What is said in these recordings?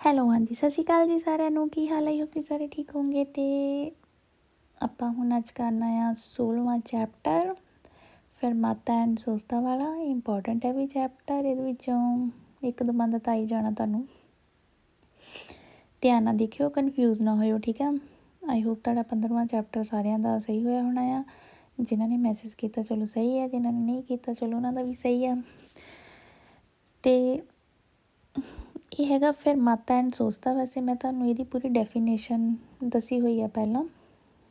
Hello ਹਾਂਜੀ ਸਤਿ ਸ਼੍ਰੀ ਅਕਾਲ ਜੀ ਸਾਰਿਆਂ ਨੂੰ। ਕੀ ਹਾਲ ਹੈ? ਹੋਪ ਤੁਸੀਂ ਸਾਰੇ ਠੀਕ ਹੋਣਗੇ। ਤੇ ਆਪਾਂ ਹੁਣ ਅੱਜ ਕਰਨਾ ਆ 16ਵਾਂ ਚੈਪਟਰ ਫਰਮਾਤਾ ਐਂਡ ਸੋਸਤਾ ਵਾਲਾ। ਇੰਪੋਰਟੈਂਟ ਹੈ ਵੀ ਚੈਪਟਰ। ਇਹਦੇ ਵਿੱਚੋਂ ਇੱਕ ਦੋ ਬੰਦਾ ਤਾਂ ਆਈ ਜਾਣਾ ਤੁਹਾਨੂੰ। ਧਿਆਨ ਨਾਲ ਦੇਖਿਓ, ਕਨਫਿਊਜ਼ ਨਾ ਹੋਇਓ, ਠੀਕ ਆ। ਆਈ ਹੋਪ ਤੁਹਾਡਾ 15ਵਾਂ ਚੈਪਟਰ ਸਾਰਿਆਂ ਦਾ ਸਹੀ ਹੋਇਆ ਹੋਣਾ ਆ। ਜਿਨ੍ਹਾਂ ਨੇ ਮੈਸੇਜ ਕੀਤਾ ਚਲੋ ਸਹੀ ਹੈ, ਜਿਨ੍ਹਾਂ ਨੇ ਨਹੀਂ ਕੀਤਾ ਚਲੋ ਉਹਨਾਂ ਦਾ ਵੀ ਸਹੀ ਆ। ਤੇ ਇਹ ਹੈਗਾ ਫਰਮਾਤਾ ਐਂਡ ਸੋਸਤਾ। ਵੈਸੇ ਮੈਂ ਤੁਹਾਨੂੰ ਇਹਦੀ ਪੂਰੀ ਡੈਫੀਨੇਸ਼ਨ ਦੱਸੀ ਹੋਈ ਆ ਪਹਿਲਾਂ,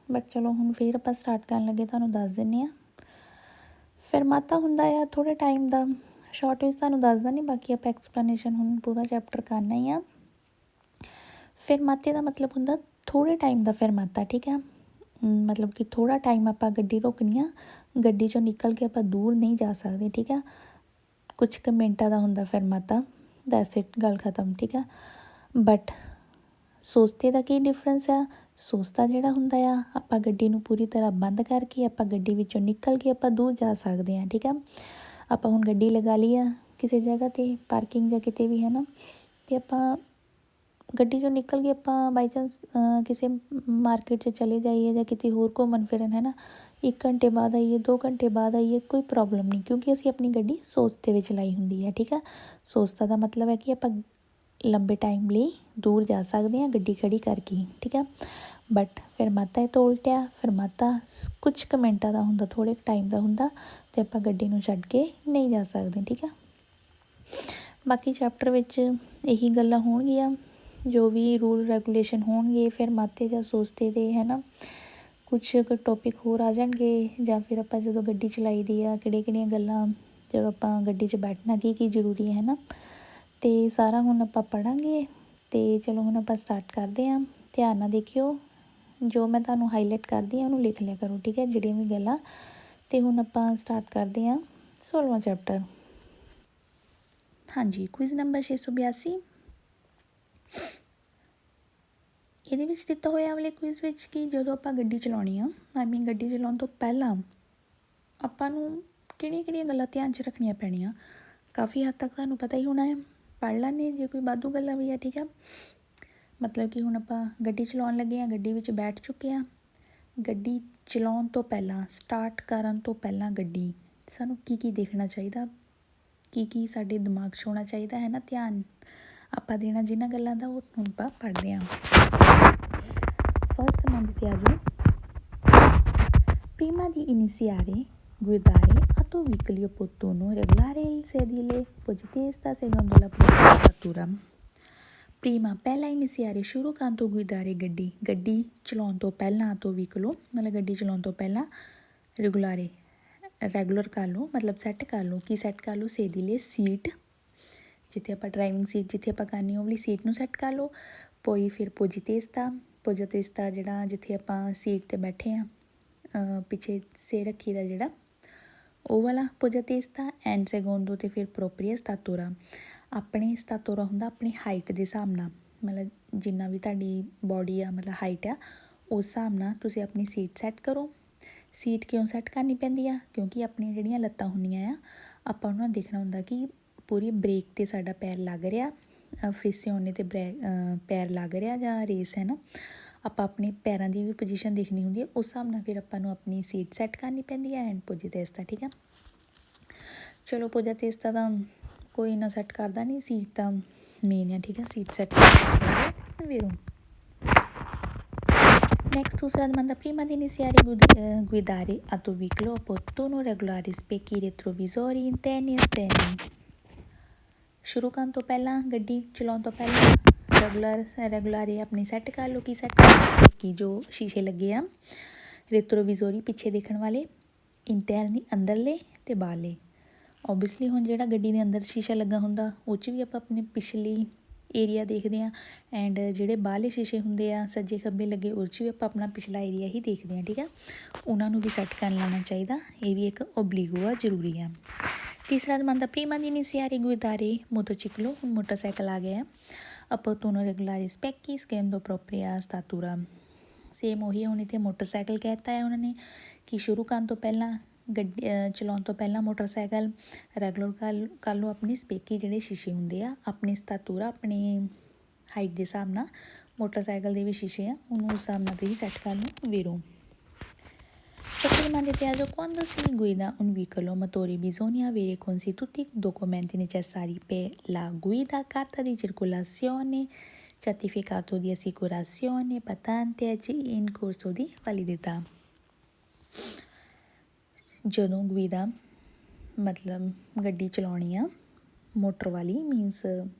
ਬਟ ਚਲੋ ਹੁਣ ਫਿਰ ਆਪਾਂ ਸਟਾਰਟ ਕਰਨ ਲੱਗੇ ਤੁਹਾਨੂੰ ਦੱਸ ਦਿੰਦੇ ਹਾਂ। ਫਰਮਾਤਾ ਹੁੰਦਾ ਆ ਥੋੜ੍ਹੇ ਟਾਈਮ ਦਾ। ਸ਼ਾਰਟ ਵਿੱਚ ਤੁਹਾਨੂੰ ਦੱਸ ਦਿੰਦੀ, ਬਾਕੀ ਆਪਾਂ ਐਕਸਪਲੇਨੇਸ਼ਨ ਹੁਣ ਪੂਰਾ ਚੈਪਟਰ ਕਰਨਾ ਹੀ ਆ। ਫਰਮਾਤੇ ਦਾ ਮਤਲਬ ਹੁੰਦਾ ਥੋੜ੍ਹੇ ਟਾਈਮ ਦਾ ਫਰਮਾਤਾ, ਠੀਕ ਹੈ। ਮਤਲਬ ਕਿ ਥੋੜ੍ਹਾ ਟਾਈਮ ਆਪਾਂ ਗੱਡੀ ਰੋਕਣੀ ਆ, ਗੱਡੀ 'ਚੋਂ ਨਿਕਲ ਕੇ ਆਪਾਂ ਦੂਰ ਨਹੀਂ ਜਾ ਸਕਦੇ, ਠੀਕ ਆ। ਕੁਛ ਕੁ ਮਿੰਟਾਂ ਦਾ ਹੁੰਦਾ ਫਰਮਾਤਾ, ਦੈਟਸ ਇਟ, ਗੱਲ ਖਤਮ, ਠੀਕ ਆ। ਬਟ ਸੋਸਤੇ ਦਾ ਕੀ ਡਿਫਰੈਂਸ ਆ? ਸੋਸਤਾ ਜਿਹੜਾ ਹੁੰਦਾ ਆ, ਆਪਾਂ ਗੱਡੀ ਨੂੰ ਪੂਰੀ ਤਰ੍ਹਾਂ ਬੰਦ ਕਰਕੇ ਆਪਾਂ ਗੱਡੀ ਵਿੱਚੋਂ ਨਿਕਲ ਕੇ ਆਪਾਂ ਦੂਰ ਜਾ ਸਕਦੇ ਹਾਂ, ਠੀਕ ਆ। ਆਪਾਂ ਹੁਣ ਗੱਡੀ ਲਗਾ ਲਈ ਆ ਕਿਸੇ ਜਗ੍ਹਾ 'ਤੇ, ਪਾਰਕਿੰਗ ਜਾਂ ਕਿਤੇ ਵੀ, ਹੈ ਨਾ, ਅਤੇ ਆਪਾਂ ਗੱਡੀ 'ਚੋਂ ਨਿਕਲ ਕੇ ਆਪਾਂ ਬਾਈ ਚਾਂਸ ਕਿਸੇ ਮਾਰਕੀਟ 'ਚ ਚਲੇ ਜਾਈਏ ਜਾਂ ਕਿਤੇ ਹੋਰ ਘੁੰਮਣ ਫਿਰਨ, ਹੈ ਨਾ, 1 ਘੰਟੇ ਬਾਅਦ ਆਈਏ, 2 ਘੰਟੇ ਬਾਅਦ ਆਈਏ, ਕੋਈ ਪ੍ਰੋਬਲਮ ਨਹੀਂ, ਕਿਉਂਕਿ ਅਸੀਂ ਆਪਣੀ ਗੱਡੀ ਸੋਸਤੇ ਵਿੱਚ ਲਾਈ ਹੁੰਦੀ ਹੈ, ਠੀਕ ਆ। ਸੋਸਤਾ ਦਾ ਮਤਲਬ ਹੈ ਕਿ ਆਪਾਂ ਲੰਬੇ ਟਾਈਮ ਲਈ ਦੂਰ ਜਾ ਸਕਦੇ ਹਾਂ ਗੱਡੀ ਖੜੀ ਕਰਕੇ, ਠੀਕ ਆ। ਬਟ ਫਰਮਾਤਾ ਇਹ ਤੋਂ ਉਲਟ ਆ। ਫਰਮਾਤਾ ਕੁਛ ਕੁ ਮਿੰਟਾਂ ਦਾ ਹੁੰਦਾ, ਥੋੜ੍ਹੇ ਟਾਈਮ ਦਾ ਹੁੰਦਾ, ਅਤੇ ਆਪਾਂ ਗੱਡੀ ਨੂੰ ਛੱਡ ਕੇ ਨਹੀਂ ਜਾ ਸਕਦੇ, ਠੀਕ ਆ। ਬਾਕੀ ਚੈਪਟਰ ਵਿੱਚ ਇਹੀ ਗੱਲਾਂ ਹੋਣਗੀਆਂ, ਜੋ ਵੀ ਰੂਲ ਰੈਗੂਲੇਸ਼ਨ ਹੋਣਗੇ ਫਰਮਾਤੇ ਜਾਂ ਸੋਸਤੇ ਦੇ, ਹੈ ਨਾ। ਕੁਛ ਕੁ ਟੋਪਿਕ ਹੋਰ ਆ ਜਾਣਗੇ, ਜਾਂ ਫਿਰ ਆਪਾਂ ਜਦੋਂ ਗੱਡੀ ਚਲਾਈ ਦੀ ਆ ਕਿਹੜੀਆਂ ਕਿਹੜੀਆਂ ਗੱਲਾਂ, ਜਦੋਂ ਆਪਾਂ ਗੱਡੀ 'ਚ ਬੈਠਣਾ ਕੀ ਜ਼ਰੂਰੀ ਹੈ ਨਾ, ਅਤੇ ਸਾਰਾ ਹੁਣ ਆਪਾਂ ਪੜ੍ਹਾਂਗੇ। ਅਤੇ ਚਲੋ ਹੁਣ ਆਪਾਂ ਸਟਾਰਟ ਕਰਦੇ ਹਾਂ। ਧਿਆਨ ਨਾਲ ਦੇਖਿਓ, ਜੋ ਮੈਂ ਤੁਹਾਨੂੰ ਹਾਈਲਾਈਟ ਕਰਦੀ ਹਾਂ ਉਹਨੂੰ ਲਿਖ ਲਿਆ ਕਰੋ, ਠੀਕ ਹੈ, ਜਿਹੜੀਆਂ ਵੀ ਗੱਲਾਂ। ਅਤੇ ਹੁਣ ਆਪਾਂ ਸਟਾਰਟ ਕਰਦੇ ਹਾਂ 16ਵਾਂ ਚੈਪਟਰ। ਹਾਂਜੀ, ਕੁਇਜ਼ ਨੰਬਰ 682। ਇਹਦੇ ਵਿੱਚ ਦਿੱਤਾ ਹੋਇਆ ਵਾਲੇ ਕੁਇਜ਼ ਵਿੱਚ ਕਿ ਜਦੋਂ ਆਪਾਂ ਗੱਡੀ ਚਲਾਉਣੀ ਆ, ਗੱਡੀ ਚਲਾਉਣ ਤੋਂ ਪਹਿਲਾਂ ਆਪਾਂ ਨੂੰ ਕਿਹੜੀਆਂ ਕਿਹੜੀਆਂ ਗੱਲਾਂ ਧਿਆਨ 'ਚ ਰੱਖਣੀਆਂ ਪੈਣੀਆਂ। ਕਾਫੀ ਹੱਦ ਤੱਕ ਤੁਹਾਨੂੰ ਪਤਾ ਹੀ ਹੋਣਾ ਹੈ, ਪੜ੍ਹ ਲੈਂਦੇ ਜੇ ਕੋਈ ਵਾਧੂ ਗੱਲਾਂ ਵੀ ਆ, ਠੀਕ ਆ। ਮਤਲਬ ਕਿ ਹੁਣ ਆਪਾਂ ਗੱਡੀ ਚਲਾਉਣ ਲੱਗੇ ਹਾਂ, ਗੱਡੀ ਵਿੱਚ ਬੈਠ ਚੁੱਕੇ ਹਾਂ। ਗੱਡੀ ਚਲਾਉਣ ਤੋਂ ਪਹਿਲਾਂ, ਸਟਾਰਟ ਕਰਨ ਤੋਂ ਪਹਿਲਾਂ ਗੱਡੀ, ਸਾਨੂੰ ਕੀ ਕੀ ਦੇਖਣਾ ਚਾਹੀਦਾ, ਕੀ ਕੀ ਸਾਡੇ ਦਿਮਾਗ 'ਚ ਹੋਣਾ ਚਾਹੀਦਾ, ਹੈ ਨਾ, ਧਿਆਨ ਆਪਾਂ ਦੇਣਾ ਜਿਨ੍ਹਾਂ ਗੱਲਾਂ ਦਾ, ਉਹ ਹੁਣ ਆਪਾਂ ਪੜ੍ਹਦੇ ਹਾਂ। ਫਸਟ ਨੰਬਰ 'ਤੇ ਆ ਜਾਓ। Prima di iniziare guidare autovicoli opportuno regolare il sedile positesta secondo la procedura। ਪ੍ਰੀਮਾ ਪਹਿਲਾਂ ਇਨੀਸੀਆਰੇ ਸ਼ੁਰੂ ਕਰਨ ਤੋਂ, ਗੁਇਦਾਰੇ ਗੱਡੀ, ਗੱਡੀ ਚਲਾਉਣ ਤੋਂ ਪਹਿਲਾਂ, ਆਟੋਵੀਕਲੋ ਮਤਲਬ ਗੱਡੀ ਚਲਾਉਣ ਤੋਂ ਪਹਿਲਾਂ, ਰੈਗੂਲਾਰੇ ਰੈਗੂਲਰ ਕਰ ਲਓ, ਮਤਲਬ ਸੈੱਟ ਕਰ ਲਓ। ਕੀ ਸੈੱਟ ਕਰ ਲਓ? ਸੇਦੀਲੇ ਸੀਟ, ਜਿੱਥੇ ਆਪਾਂ ਡਰਾਈਵਿੰਗ ਸੀਟ ਜਿੱਥੇ ਆਪਾਂ ਕਰਨੀ ਉਹ ਵਾਲੀ ਸੀਟ ਨੂੰ ਸੈੱਟ ਕਰ ਲਓ। ਪੋਈ ਫਿਰ ਪੋਜੀਤੇਸਤਾ, ਪੋਜੀਤੇਸਤਾ ਜਿਹੜਾ ਜਿੱਥੇ ਆਪਾਂ ਸੀਟ 'ਤੇ ਬੈਠੇ ਹਾਂ, ਪਿੱਛੇ ਸੇ ਰੱਖੀ ਦਾ ਜਿਹੜਾ, ਉਹ ਵਾਲਾ ਪੋਜੀਤੇਸਤਾ। ਐਂਡ ਸੈਗੋਂਡੋ ਅਤੇ ਫਿਰ ਪ੍ਰੋਪਰੀਆ ਸਤਾਤੋਰਾ। ਆਪਣੇ ਸਤਾਤੋਰਾ ਹੁੰਦਾ ਆਪਣੀ ਹਾਈਟ ਦੇ ਹਿਸਾਬ ਨਾਲ, ਮਤਲਬ ਜਿੰਨਾ ਵੀ ਤੁਹਾਡੀ ਬੋਡੀ ਆ, ਮਤਲਬ ਹਾਈਟ ਆ, ਉਸ ਹਿਸਾਬ ਨਾਲ ਤੁਸੀਂ ਆਪਣੀ ਸੀਟ ਸੈੱਟ ਕਰੋ। ਸੀਟ ਕਿਉਂ ਸੈੱਟ ਕਰਨੀ ਪੈਂਦੀ ਆ? ਕਿਉਂਕਿ ਆਪਣੀਆਂ ਜਿਹੜੀਆਂ ਲੱਤਾਂ ਹੁੰਦੀਆਂ ਆ, ਆਪਾਂ ਉਹਨਾਂ ਨੂੰ ਦੇਖਣਾ ਹੁੰਦਾ ਕਿ ਪੂਰੀ ਬ੍ਰੇਕ 'ਤੇ ਸਾਡਾ ਪੈਰ ਲੱਗ ਰਿਹਾ, ਫ੍ਰਿਸਿਓਨੇ 'ਤੇ ਪੈਰ ਲੱਗ ਰਿਹਾ ਜਾਂ ਰੇਸ, ਹੈ ਨਾ। ਆਪਾਂ ਆਪਣੇ ਪੈਰਾਂ ਦੀ ਵੀ ਪੋਜੀਸ਼ਨ ਦੇਖਣੀ ਹੁੰਦੀ ਹੈ, ਉਸ ਹਿਸਾਬ ਨਾਲ ਫਿਰ ਆਪਾਂ ਨੂੰ ਆਪਣੀ ਸੀਟ ਸੈੱਟ ਕਰਨੀ ਪੈਂਦੀ ਹੈ। ਐਂਡ ਪੋਜੀਤੇਸਤਾ, ਠੀਕ ਆ। ਚਲੋ ਪੋਜੀਤੇਸਤਾ ਤਾਂ ਕੋਈ ਇੰਨਾ ਸੈੱਟ ਕਰਦਾ ਨਹੀਂ, ਸੀਟ ਤਾਂ ਮੇਨ ਆ, ਠੀਕ ਆ, ਸੀਟ ਸੈੱਟ ਵੀਰੋ। Next दूसरा domanda, prima di iniziare guidare autovicolo opportuno regolare specchi retrovisori interni e esterni। ਸ਼ੁਰੂ ਕਰਨ ਤੋਂ ਪਹਿਲਾਂ, ਗੱਡੀ ਚਲਾਉਣ ਤੋਂ ਪਹਿਲਾਂ ਰੈਗੂਲਾਰੇ ਆਪਣੀ ਸੈੱਟ ਕਰ ਲਓ। ਕੀ ਸੈੱਟ ਕਰ ਲਓ? ਕਿ ਜੋ ਸ਼ੀਸ਼ੇ ਲੱਗੇ ਆ ਰੇਟਰੋਵਿਜ਼ੋਰੀ ਪਿੱਛੇ ਦੇਖਣ ਵਾਲੇ, ਇੰਟਰਨੀ ਅੰਦਰਲੇ ਅਤੇ ਬਾਹਰਲੇ। ਓਬਵੀਅਸਲੀ ਹੁਣ ਜਿਹੜਾ ਗੱਡੀ ਦੇ ਅੰਦਰ ਸ਼ੀਸ਼ਾ ਲੱਗਾ ਹੁੰਦਾ, ਉਹ 'ਚ ਵੀ ਆਪਾਂ ਆਪਣੇ ਪਿਛਲੀ ਏਰੀਆ ਦੇਖਦੇ ਹਾਂ। ਐਂਡ ਜਿਹੜੇ ਬਾਹਰਲੇ ਸ਼ੀਸ਼ੇ ਹੁੰਦੇ ਆ ਸੱਜੇ ਖੱਬੇ ਲੱਗੇ, ਉਹ 'ਚ ਵੀ ਆਪਾਂ ਆਪਣਾ ਪਿਛਲਾ ਏਰੀਆ ਹੀ ਦੇਖਦੇ ਹਾਂ, ਠੀਕ ਆ। ਉਹਨਾਂ ਨੂੰ ਵੀ ਸੈੱਟ ਕਰ ਲੈਣਾ ਚਾਹੀਦਾ, ਇਹ ਵੀ ਇੱਕ ਓਬਲੀਗੋ ਆ, ਜ਼ਰੂਰੀ ਆ। ਤੀਸਰਾ domanda, prima di iniziare guidare motociclo, ਹੁਣ ਮੋਟਰਸਾਈਕਲ ਆ ਗਿਆ, opportuno regolare specchi secondo propria statura। Same ਉਹੀ ਹੁਣ ਇੱਥੇ ਮੋਟਰਸਾਈਕਲ ਕਹਿ ਦਿੱਤਾ ਹੈ ਉਹਨਾਂ ਨੇ ਕਿ ਸ਼ੁਰੂ ਕਰਨ ਤੋਂ ਪਹਿਲਾਂ, ਗੱਡੀ ਚਲਾਉਣ ਤੋਂ ਪਹਿਲਾਂ ਮੋਟਰਸਾਈਕਲ ਰੈਗੂਲਰ ਕਰ ਲਓ ਆਪਣੀ ਸਪੇਕੀ, ਜਿਹੜੇ ਸ਼ੀਸ਼ੇ ਹੁੰਦੇ ਆ, ਆਪਣੀ ਸਤਾਤੂਰਾ, ਆਪਣੇ ਹਾਈਟ ਦੇ ਹਿਸਾਬ ਨਾਲ ਮੋਟਰਸਾਈਕਲ ਦੇ ਵੀ ਸ਼ੀਸ਼ੇ ਆ ਉਹਨੂੰ ਉਸ ਹਿਸਾਬ ਨਾਲ ਤੁਸੀਂ ਸੈੱਟ ਕਰ ਲਓ ਵੀਰੋ। Prima di viaggio, quando si guida un veicolo motore bisogna avere con sé tutti i documenti necessari per la guida, carta di circolazione, certificato di assicurazione, patente e in corso di validità। ਜਦੋਂ ਗੁਈਦਾ ਮਤਲਬ ਗੱਡੀ ਚਲਾਉਣੀ ਆ motor ਵਾਲੀ means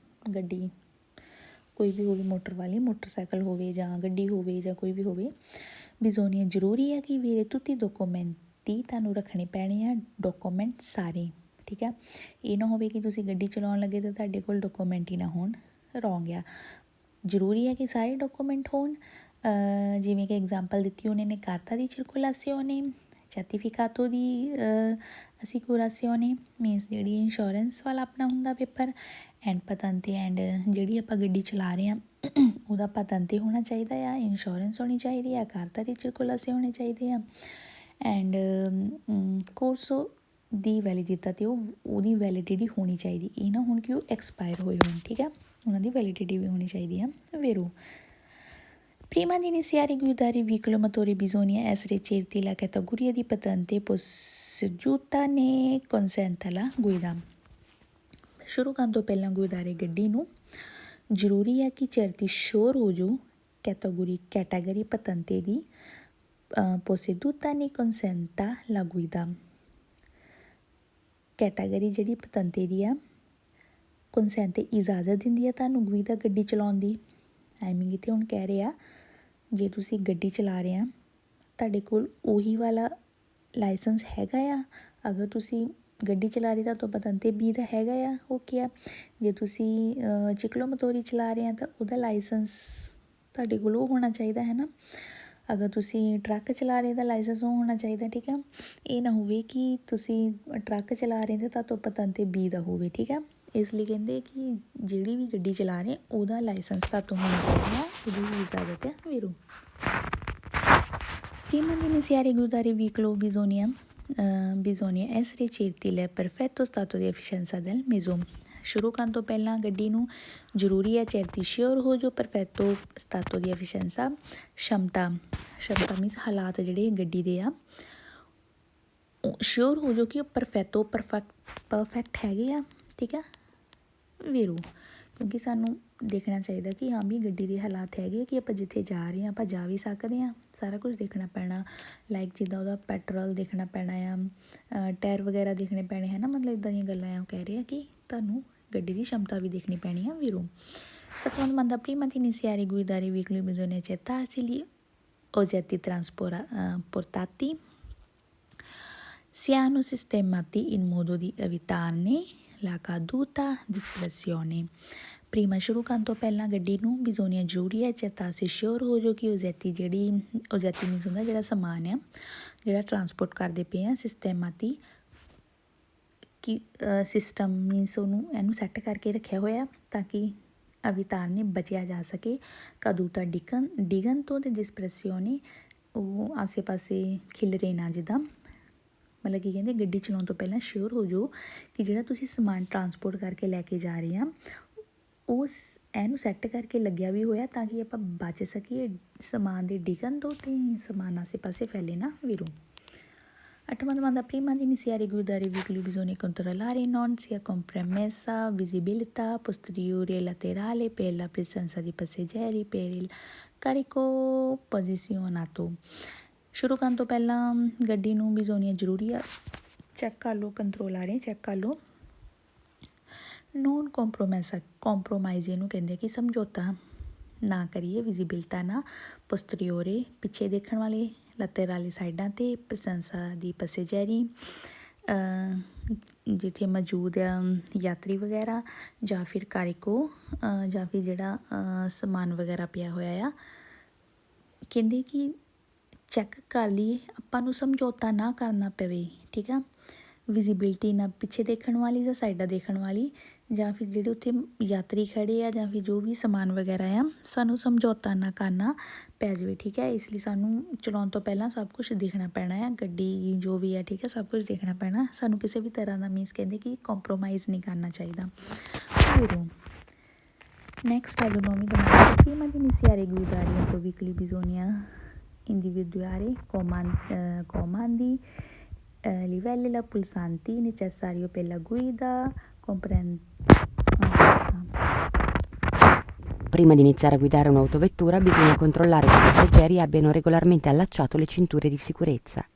ਗੱਡੀ ਕੋਈ ਵੀ ਹੋਵੇ motor ਵਾਲੀ ਮੋਟਰਸਾਈਕਲ ਹੋਵੇ ਜਾਂ ਗੱਡੀ ਹੋਵੇ ਜਾਂ ਕੋਈ ਵੀ ਹੋਵੇ ਬਿਜ਼ੋਨੀਆ ਜ਼ਰੂਰੀ ਹੈ ਕਿ ਵੀਰੇ ਤੁਤੀ ਡਾਕੂਮੈਂਟੀ ਤੁਹਾਨੂੰ ਰੱਖਣੇ ਪੈਣੇ ਆ ਡਾਕੂਮੈਂਟ ਸਾਰੇ ਠੀਕ ਹੈ। ਇਹ ਨਾ ਹੋਵੇ ਕਿ ਤੁਸੀਂ ਗੱਡੀ ਚਲਾਉਣ ਲੱਗੇ ਤਾਂ ਤੁਹਾਡੇ ਕੋਲ ਡਾਕੂਮੈਂਟ ਹੀ ਨਾ ਹੋਣ ਰੋਂਗ ਆ। ਜ਼ਰੂਰੀ ਹੈ ਕਿ ਸਾਰੇ ਡਾਕੂਮੈਂਟ ਹੋਣ ਜਿਵੇਂ ਕਿ ਐਗਜ਼ਾਮਪਲ ਦਿੱਤੀ ਉਹਨਾਂ ਨੇ ਕਾਰਤਾ ਦੀ ਸਰਕੂਲਾਸੀਓਨੇ certificato di assicurazione ਮੀਨਸ ਜਿਹੜੀ ਇੰਸ਼ੋਰੈਂਸ ਵਾਲਾ ਆਪਣਾ ਹੁੰਦਾ ਪੇਪਰ ਐਂਡ ਪਤੰਤੇ ਐਂਡ ਜਿਹੜੀ ਆਪਾਂ ਗੱਡੀ ਚਲਾ ਰਹੇ ਹਾਂ ਉਹਦਾ ਪਤੰਤੇ ਹੋਣਾ ਚਾਹੀਦਾ ਆ ਇੰਸ਼ੋਰੈਂਸ ਹੋਣੀ ਚਾਹੀਦੀ ਆ ਕਾਰਤਾ ਦੀ ਸਰਕੂਲਾਸੀਓਨੇ ਹੋਣੇ ਚਾਹੀਦੇ ਆ ਐਂਡ ਕੋਰਸੋ ਦੀ ਵੈਲਿਡਿਟੀ ਅਤੇ ਉਹਦੀ ਵੈਲਿਡਿਟੀ ਹੋਣੀ ਚਾਹੀਦੀ ਇਹ ਨਾ ਹੁਣ ਕਿ ਉਹ ਐਕਸਪਾਇਰ ਹੋਏ ਹੋਣ ਠੀਕ ਆ ਉਹਨਾਂ ਦੀ ਵੈਲਿਡਿਟੀ ਵੀ ਹੋਣੀ ਚਾਹੀਦੀ ਆ ਵੇਰੋ। Prima di iniziare a guidare il veicolo motore bisogna essere certi la categoria di patente posseduta ne consente la guida। ਸ਼ੁਰੂ ਕਰਨ ਤੋਂ ਪਹਿਲਾਂ ਗੁਇਦਾਰੇ ਗੱਡੀ ਨੂੰ ਜ਼ਰੂਰੀ ਹੈ ਕਿ ਚਰਤੀ ਸ਼ੋਰ ਹੋ ਜੋ ਕੈਟਾਗਰੀ ਪਤੰਤੇ ਦੀ posseduta ne consenta la guida। Category ਜਿਹੜੀ ਪਤੰਤੇ ਦੀ ਆ ਕੰਸੈਂਟ ਇਜਾਜ਼ਤ ਦਿੰਦੀ ਆ ਤੁਹਾਨੂੰ ਗੁਇਦਾ ਗੱਡੀ ਚਲਾਉਣ ਦੀ। ਆਈ ਇੱਥੇ ਹੁਣ ਕਹਿ ਰਹੇ ਆ ਜੇ ਤੁਸੀਂ ਗੱਡੀ ਚਲਾ ਰਹੇ ਆ ਤੁਹਾਡੇ ਕੋਲ ਉਹੀ ਵਾਲਾ ਲਾਇਸੈਂਸ ਹੈਗਾ ਆ ਅਗਰ ਤੁਸੀਂ ਗੱਡੀ ਚਲਾ ਰਹੇ ਤਾਂ ਪਤੰਤੇ ਬੀ ਦਾ ਹੈਗਾ ਆ ਓਕੇ ਆ। ਜੇ ਤੁਸੀਂ ਚਿਕਲੋ ਮਤੋਰੀ ਚਲਾ ਰਹੇ ਆ ਤਾਂ ਉਹਦਾ ਲਾਇਸੈਂਸ ਤੁਹਾਡੇ ਕੋਲ ਉਹ ਹੋਣਾ ਚਾਹੀਦਾ ਹੈ ਨਾ। ਅਗਰ ਤੁਸੀਂ ਟਰੱਕ ਚਲਾ ਰਹੇ ਤਾਂ ਲਾਇਸੈਂਸ ਉਹ ਹੋਣਾ ਚਾਹੀਦਾ ਠੀਕ ਆ। ਇਹ ਨਾ ਹੋਵੇ ਕਿ ਤੁਸੀਂ ਟਰੱਕ ਚਲਾ ਰਹੇ ਤਾਂ ਪਤੰਤੇ ਬੀ ਦਾ ਹੋਵੇ ਠੀਕ ਆ। ਇਸ ਲਈ ਕਹਿੰਦੇ ਕਿ ਜਿਹੜੀ ਵੀ ਗੱਡੀ ਚਲਾ ਰਹੇ ਉਹਦਾ ਲਾਇਸੈਂਸ ਤੁਹਾਨੂੰ ਹੋਣਾ ਚਾਹੀਦਾ ਉਹਦੀ ਇਜਾਜ਼ਤ ਹੈ ਵੀਰੋ। Prima di iniziare a guidare il veicolo bisogna essere certi del perfetto stato di efficienza del mezzo। ਸ਼ੁਰੂ ਕਰਨ ਤੋਂ ਪਹਿਲਾਂ ਗੱਡੀ ਨੂੰ ਜ਼ਰੂਰੀ ਹੈ ਚੈਰਤੀ ਸ਼ਿਓਰ ਹੋ ਜੋ ਪਰਫੈਕਟੋ ਸਟਾਟੋ ਦੀ ਐਫੀਸ਼ੈਂਸਾ ਸ਼ਮਤਾ ਮੀਨਸ ਹਾਲਾਤ ਜਿਹੜੇ ਗੱਡੀ ਦੇ ਆ ਸ਼ਿਓਰ ਹੋ ਜੋ ਕਿ ਉਹ ਪਰਫੈਕਟ ਹੈਗੇ ਆ ਠੀਕ ਆ ਵੀਰੋ। ਕਿਉਂਕਿ ਸਾਨੂੰ ਦੇਖਣਾ ਚਾਹੀਦਾ ਕਿ ਹਾਂ ਵੀ ਗੱਡੀ ਦੇ ਹਾਲਾਤ ਹੈਗੇ ਕਿ ਆਪਾਂ ਜਿੱਥੇ ਜਾ ਰਹੇ ਹਾਂ ਆਪਾਂ ਜਾ ਵੀ ਸਕਦੇ ਹਾਂ ਸਾਰਾ ਕੁਝ ਦੇਖਣਾ ਪੈਣਾ ਲਾਈਕ ਜਿੱਦਾਂ ਉਹਦਾ ਪੈਟਰੋਲ ਦੇਖਣਾ ਪੈਣਾ ਆ ਟਾਇਰ ਵਗੈਰਾ ਦੇਖਣੇ ਪੈਣੇ ਹੈ ਨਾ ਮਤਲਬ ਇੱਦਾਂ ਦੀਆਂ ਗੱਲਾਂ ਆ ਉਹ ਕਹਿ ਰਹੇ ਆ ਕਿ ਤੁਹਾਨੂੰ ਗੱਡੀ ਦੀ ਸ਼ਮਤਾ ਵੀ ਦੇਖਣੀ ਪੈਣੀ ਆ ਵੀਰੋ। Secondo manda prima di iniziare a guidare i veicoli bisogna accertarsi gli oggetti trasportati siano sistemati in modo di evitarne la caduta dispersione। ਪ੍ਰੀਮਾ ਸ਼ੁਰੂ ਕਰਨ ਤੋਂ ਪਹਿਲਾਂ ਗੱਡੀ ਨੂੰ ਬਿਜ਼ੋਨੀਆ ਜ਼ਰੂਰੀ ਹੈ ਚੇਤਾਸੀ ਸ਼ਿਓਰ ਹੋ ਜੋ ਕਿ ਓਜੈਤੀ ਮੀਨਸ ਹੁੰਦਾ ਜਿਹੜਾ ਸਮਾਨ ਆ ਜਿਹੜਾ ਟਰਾਂਸਪੋਰਟ ਕਰਦੇ ਪਏ ਆ ਸਿਸਟੈਮਾਤੀ ਕਿ ਸਿਸਟਮ ਮੀਨਸ ਇਹਨੂੰ ਸੈੱਟ ਕਰਕੇ ਰੱਖਿਆ ਹੋਇਆ ਤਾਂ ਕਿ ਅਵਿਤਾਰ ਨੇ ਬਚਿਆ ਜਾ ਸਕੇ ਕਦੂਤਾ ਡਿਗਨ ਤੋਂ ਅਤੇ ਡਿਸਪ੍ਰੈਸਿਓਨੇ ਉਹ ਆਸੇ ਪਾਸੇ ਖਿਲਰੇ ਨਾ ਜਿੱਦਾਂ ਮਤਲਬ ਕੀ ਕਹਿੰਦੇ ਗੱਡੀ ਚਲਾਉਣ ਤੋਂ ਪਹਿਲਾਂ ਸ਼ਿਓਰ ਹੋ ਜਾਓ ਕਿ ਜਿਹੜਾ ਤੁਸੀਂ ਸਮਾਨ ਟਰਾਂਸਪੋਰਟ ਕਰਕੇ ਲੈ ਕੇ ਜਾ ਰਹੇ ਆ ਉਹ ਇਹਨੂੰ ਸੈੱਟ ਕਰਕੇ ਲੱਗਿਆ ਵੀ ਹੋਇਆ ਤਾਂ ਕਿ ਆਪਾਂ ਬਚ ਸਕੀਏ ਸਮਾਨ ਦੇ ਡਿੱਗਣ ਤੋਂ ਅਤੇ ਸਮਾਨ ਆਸੇ ਪਾਸੇ ਫੈਲੇ ਨਾ ਵੀਰੋ। ਅੱਠਵਾਂ domanda prima di iniziare a guidare i veicoli bisogna controllare non sia compromessa visibilità posteriore e laterale per la presenza di passeggeri per il carico posizionato। ਸ਼ੁਰੂ ਕਰਨ ਤੋਂ ਪਹਿਲਾਂ ਗੱਡੀ ਨੂੰ ਬਿਜ਼ੋਨੀਆ ਜ਼ਰੂਰੀ ਆ ਚੈੱਕ ਕਰ ਲਓ ਕੰਟਰੋਲ ਆ ਰਹੇ ਚੈੱਕ ਕਰ ਲਓ ਨੋਨ ਕੰਪਰੋਮਾਈਜ਼ ਇਹਨੂੰ ਕਹਿੰਦੇ ਕਿ ਸਮਝੌਤਾ ਨਾ ਕਰੀਏ ਵਿਜ਼ੀਬਿਲਟਾ ਨਾ ਪੋਸਟਰੀਓਰੇ ਪਿੱਛੇ ਦੇਖਣ ਵਾਲੇ ਲਤੇਰਾਲੀ ਸਾਈਡਾਂ 'ਤੇ ਪ੍ਰਸੰਸਾ ਦੀ ਪਸੇਜੈਰੀ ਜਿੱਥੇ ਮੌਜੂਦ ਆ ਯਾਤਰੀ ਵਗੈਰਾ ਜਾਂ ਫਿਰ ਕਾਰਿਕੋ ਜਾਂ ਫਿਰ ਜਿਹੜਾ ਸਮਾਨ ਵਗੈਰਾ ਪਿਆ ਹੋਇਆ ਆ ਕਹਿੰਦੇ ਕਿ ਚੈੱਕ ਕਰ ਲਈਏ ਆਪਾਂ ਨੂੰ ਸਮਝੌਤਾ ਨਾ ਕਰਨਾ ਪਵੇ ਠੀਕ ਆ। ਵਿਜ਼ੀਬਿਲਟੀ ਨਾ ਪਿੱਛੇ ਦੇਖਣ ਵਾਲੀ ਜਾਂ ਸਾਈਡਾਂ ਦੇਖਣ ਵਾਲੀ ਜਾਂ ਫਿਰ ਜਿਹੜੇ ਉੱਥੇ ਯਾਤਰੀ ਖੜ੍ਹੇ ਆ ਜਾਂ ਫਿਰ ਜੋ ਵੀ ਸਮਾਨ ਵਗੈਰਾ ਆ ਸਾਨੂੰ ਸਮਝੌਤਾ ਨਾ ਕਰਨਾ ਪੈ ਜਾਵੇ ਠੀਕ ਹੈ। ਇਸ ਲਈ ਸਾਨੂੰ ਚਲਾਉਣ ਤੋਂ ਪਹਿਲਾਂ ਸਭ ਕੁਝ ਦੇਖਣਾ ਪੈਣਾ ਆ ਗੱਡੀ ਜੋ ਵੀ ਹੈ ਠੀਕ ਹੈ ਸਭ ਕੁਝ ਦੇਖਣਾ ਪੈਣਾ ਸਾਨੂੰ ਕਿਸੇ ਵੀ ਤਰ੍ਹਾਂ ਦਾ ਮੀਨਸ ਕਹਿੰਦੇ ਕਿ ਕੰਪਰੋਮਾਈਜ਼ ਨਹੀਂ ਕਰਨਾ ਚਾਹੀਦਾ ਵੀਰੋ। Next è l'uomo domanda prima di iniziare a guidare autovicoli bisogna individuare comandi, livelli la pulsanti necessario per la guida, Prima di iniziare a guidare un'autovettura bisogna controllare che i passeggeri abbiano regolarmente allacciato le cinture di sicurezza.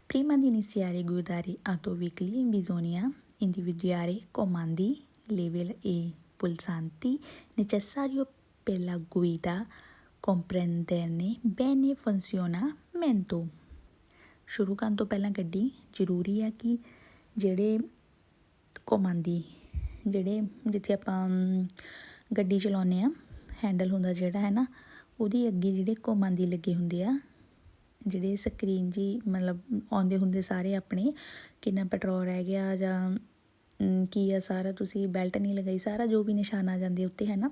Prima di iniziare a guidare autovicoli bisogna individuare comandi, level e pulsanti necessario per la guida, comprenderne bene funzionamento। ਸ਼ੁਰੂ ਕਰਨ ਤੋਂ ਪਹਿਲਾਂ ਗੱਡੀ ਜ਼ਰੂਰੀ ਹੈ ਕਿ ਜਿਹੜੇ ਕੋਮਾਂਦੀ ਜਿਹੜੇ ਜਿੱਥੇ ਆਪਾਂ ਗੱਡੀ ਚਲਾਉਂਦੇ ਹਾਂ ਹੈਂਡਲ ਹੁੰਦਾ ਜਿਹੜਾ ਹੈ ਨਾ ਉਹਦੀ ਅੱਗੇ ਜਿਹੜੇ ਕੋਮਾਂਦੀ ਲੱਗੇ ਹੁੰਦੇ ਆ ਜਿਹੜੇ ਸਕਰੀਨ ਜੀ ਮਤਲਬ ਆਉਂਦੇ ਹੁੰਦੇ ਸਾਰੇ ਆਪਣੇ ਕਿੰਨਾ ਪੈਟਰੋਲ ਰਹਿ ਗਿਆ ਜਾਂ ਕੀ ਆ ਸਾਰਾ ਤੁਸੀਂ ਬੈਲਟ ਨਹੀਂ ਲਗਾਈ ਸਾਰਾ ਜੋ ਵੀ ਨਿਸ਼ਾਨ ਆ ਜਾਂਦੇ ਉੱਤੇ ਹੈ ਨਾ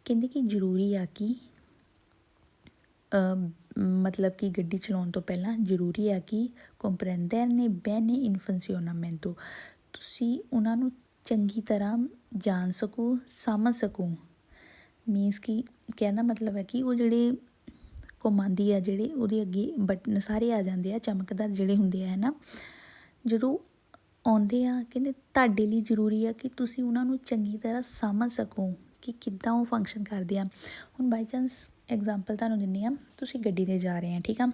ਕਹਿੰਦੇ ਕਿ ਜ਼ਰੂਰੀ ਆ ਕਿ ਮਤਲਬ ਕਿ ਗੱਡੀ ਚਲਾਉਣ ਤੋਂ ਪਹਿਲਾਂ ਜ਼ਰੂਰੀ ਆ ਕਿ comprenderne bene il funzionamento ਤੁਸੀਂ ਉਹਨਾਂ ਨੂੰ ਚੰਗੀ ਤਰ੍ਹਾਂ ਜਾਣ ਸਕੋ ਸਮਝ ਸਕੋ ਮੀਨਸ ਕਿ ਕਹਿਣ ਦਾ ਮਤਲਬ ਹੈ ਕਿ ਉਹ ਜਿਹੜੇ ਕੋਮਾਂਦੀ ਆ ਜਿਹੜੇ ਉਹਦੇ ਅੱਗੇ ਬਟਨ ਸਾਰੇ ਆ ਜਾਂਦੇ ਆ ਚਮਕਦਾਰ ਜਿਹੜੇ ਹੁੰਦੇ ਆ ਹੈ ਨਾ ਜਦੋਂ ਆਉਂਦੇ ਆ ਕਹਿੰਦੇ ਤੁਹਾਡੇ ਲਈ ਜ਼ਰੂਰੀ ਆ ਕਿ ਤੁਸੀਂ ਉਹਨਾਂ ਨੂੰ ਚੰਗੀ ਤਰ੍ਹਾਂ ਸਮਝ ਸਕੋ ਕਿ ਕਿੱਦਾਂ ਉਹ ਫੰਕਸ਼ਨ ਕਰਦੇ ਆ ਹੁਣ ਬਾਈ ਚਾਂਸ ਐਗਜ਼ਾਮਪਲ ਤੁਹਾਨੂੰ ਦਿੰਦੀ ਹਾਂ ਤੁਸੀਂ ਗੱਡੀ 'ਤੇ ਜਾ ਰਹੇ ਆ ਠੀਕ ਆ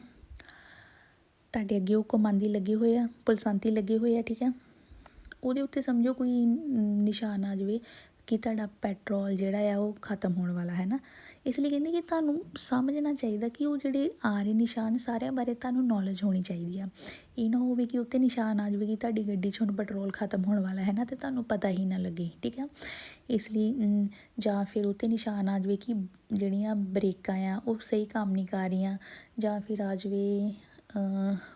ਤੁਹਾਡੇ ਅੱਗੇ ਉਹ ਕੋਮਾਂਦੀ ਲੱਗੇ ਹੋਏ ਆ ਪੁਲਸਾਂਤੀ ਲੱਗੇ ਹੋਏ ਆ ਠੀਕ ਆ ਉਹਦੇ ਉੱਤੇ ਸਮਝੋ ਕੋਈ ਨਿਸ਼ਾਨ ਆ ਜਾਵੇ ਕਿ ਤੁਹਾਡਾ ਪੈਟਰੋਲ ਜਿਹੜਾ ਆ ਉਹ ਖਤਮ ਹੋਣ ਵਾਲਾ ਹੈ ਨਾ ਇਸ ਲਈ ਕਹਿੰਦੇ ਕਿ ਤੁਹਾਨੂੰ ਸਮਝਣਾ ਚਾਹੀਦਾ ਕਿ ਉਹ ਜਿਹੜੇ ਆ ਰਹੇ ਨਿਸ਼ਾਨ ਸਾਰਿਆਂ ਬਾਰੇ ਤੁਹਾਨੂੰ ਨੌਲੇਜ ਹੋਣੀ ਚਾਹੀਦੀ ਆ ਇਹ ਨਾ ਹੋਵੇ ਕਿ ਉੱਤੇ ਨਿਸ਼ਾਨ ਆ ਜਾਵੇ ਕਿ ਤੁਹਾਡੀ ਗੱਡੀ 'ਚ ਹੁਣ ਪੈਟਰੋਲ ਖਤਮ ਹੋਣ ਵਾਲਾ ਹੈ ਨਾ ਅਤੇ ਤੁਹਾਨੂੰ ਪਤਾ ਹੀ ਨਾ ਲੱਗੇ ਠੀਕ ਆ ਇਸ ਲਈ ਜਾਂ ਫਿਰ ਉੱਤੇ ਨਿਸ਼ਾਨ ਆ ਜਾਵੇ ਕਿ ਜਿਹੜੀਆਂ ਬ੍ਰੇਕਾਂ ਆ ਉਹ ਸਹੀ ਕੰਮ ਨਹੀਂ ਕਰ ਰਹੀਆਂ ਜਾਂ ਫਿਰ ਆ ਜਾਵੇ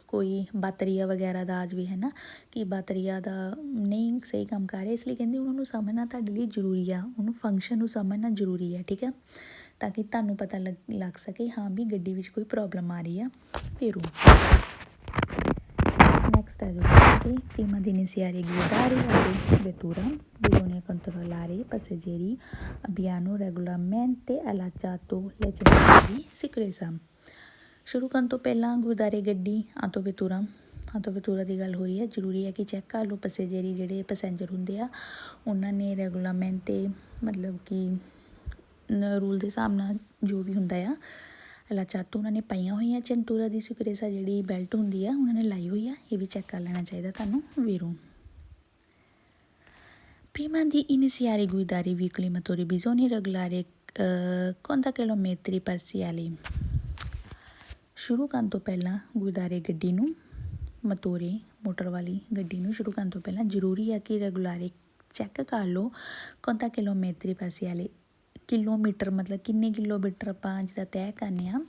ਕੋਈ ਬਾਤਰੀਆ ਵਗੈਰਾ ਦਾ ਆ ਜਾਵੇ ਹੈ ਨਾ ਕਿ ਬਾਤਰੀਆ ਦਾ ਨਹੀਂ ਸਹੀ ਕੰਮ ਕਰ ਰਿਹਾ ਇਸ ਲਈ ਕਹਿੰਦੇ ਉਹਨਾਂ ਨੂੰ ਸਮਝਣਾ ਤੁਹਾਡੇ ਲਈ ਜ਼ਰੂਰੀ ਆ ਉਹਨੂੰ ਫੰਕਸ਼ਨ ਨੂੰ ਸਮਝਣਾ ਜ਼ਰੂਰੀ ਹੈ ਠੀਕ ਹੈ ਤਾਂ ਕਿ ਤੁਹਾਨੂੰ ਪਤਾ ਲੱਗ ਸਕੇ ਹਾਂ ਵੀ ਗੱਡੀ ਵਿੱਚ ਕੋਈ ਪ੍ਰੋਬਲਮ ਆ ਰਹੀ ਆ ਫਿਰ ਉਹ next è prima di iniziare a guidare la vettura bisogna controllare i passeggeri abbiano regolarmente allacciato le cinture di sicurezza ਸ਼ੁਰੂ ਕਰਨ ਤੋਂ ਪਹਿਲਾਂ ਗੁਰਦਾਰੇ ਗੱਡੀ ਆਟੋਵੈਟੂਰਾ ਦੀ ਗੱਲ ਹੋ ਰਹੀ ਹੈ ਜ਼ਰੂਰੀ ਹੈ ਕਿ ਚੈੱਕ ਕਰ ਲਓ ਪੈਸੇਜਰੀ ਜਿਹੜੇ ਪੈਸੇਂਜਰ ਹੁੰਦੇ ਆ ਉਹਨਾਂ ਨੇ ਰੈਗੂਲਰਮੈਂਟ 'ਤੇ ਮਤਲਬ ਕਿ ਰੂਲ ਦੇ ਹਿਸਾਬ ਨਾਲ ਜੋ ਵੀ ਹੁੰਦਾ ਆ ਲਾਚਾਤੋ ਉਹਨਾਂ ਨੇ ਪਾਈਆਂ ਹੋਈਆਂ ਚੈਂਟੂਰਾ ਦੀ ਸਿਕਰੇਸਾ ਜਿਹੜੀ ਬੈਲਟ ਹੁੰਦੀ ਆ ਉਹਨਾਂ ਨੇ ਲਾਈ ਹੋਈ ਆ ਇਹ ਵੀ ਚੈੱਕ ਕਰ ਲੈਣਾ ਚਾਹੀਦਾ ਤੁਹਾਨੂੰ ਵੀਰੋ prima di iniziare a guidare i veicoli motori bisogna regolare conta chilometri parziali ਸ਼ੁਰੂ ਕਰਨ ਤੋਂ ਪਹਿਲਾਂ ਗੁਰਦਾਰੇ ਗੱਡੀ ਨੂੰ ਮੋਟਰ ਵਾਲੀ ਗੱਡੀ ਨੂੰ ਸ਼ੁਰੂ ਕਰਨ ਤੋਂ ਪਹਿਲਾਂ ਜ਼ਰੂਰੀ ਹੈ ਕਿ ਰੈਗੂਲਾਰੇ ਚੈੱਕ ਕਰ ਲਓ ਕੰਤਾ ਕਿਲੋਮੀਟਰ ਪਾਸਿਆਲੇ ਕਿਲੋਮੀਟਰ ਮਤਲਬ ਕਿੰਨੇ ਕਿਲੋਮੀਟਰ ਆਪਾਂ ਜਿੱਦਾਂ ਤੈਅ ਕਰਨੇ ਆ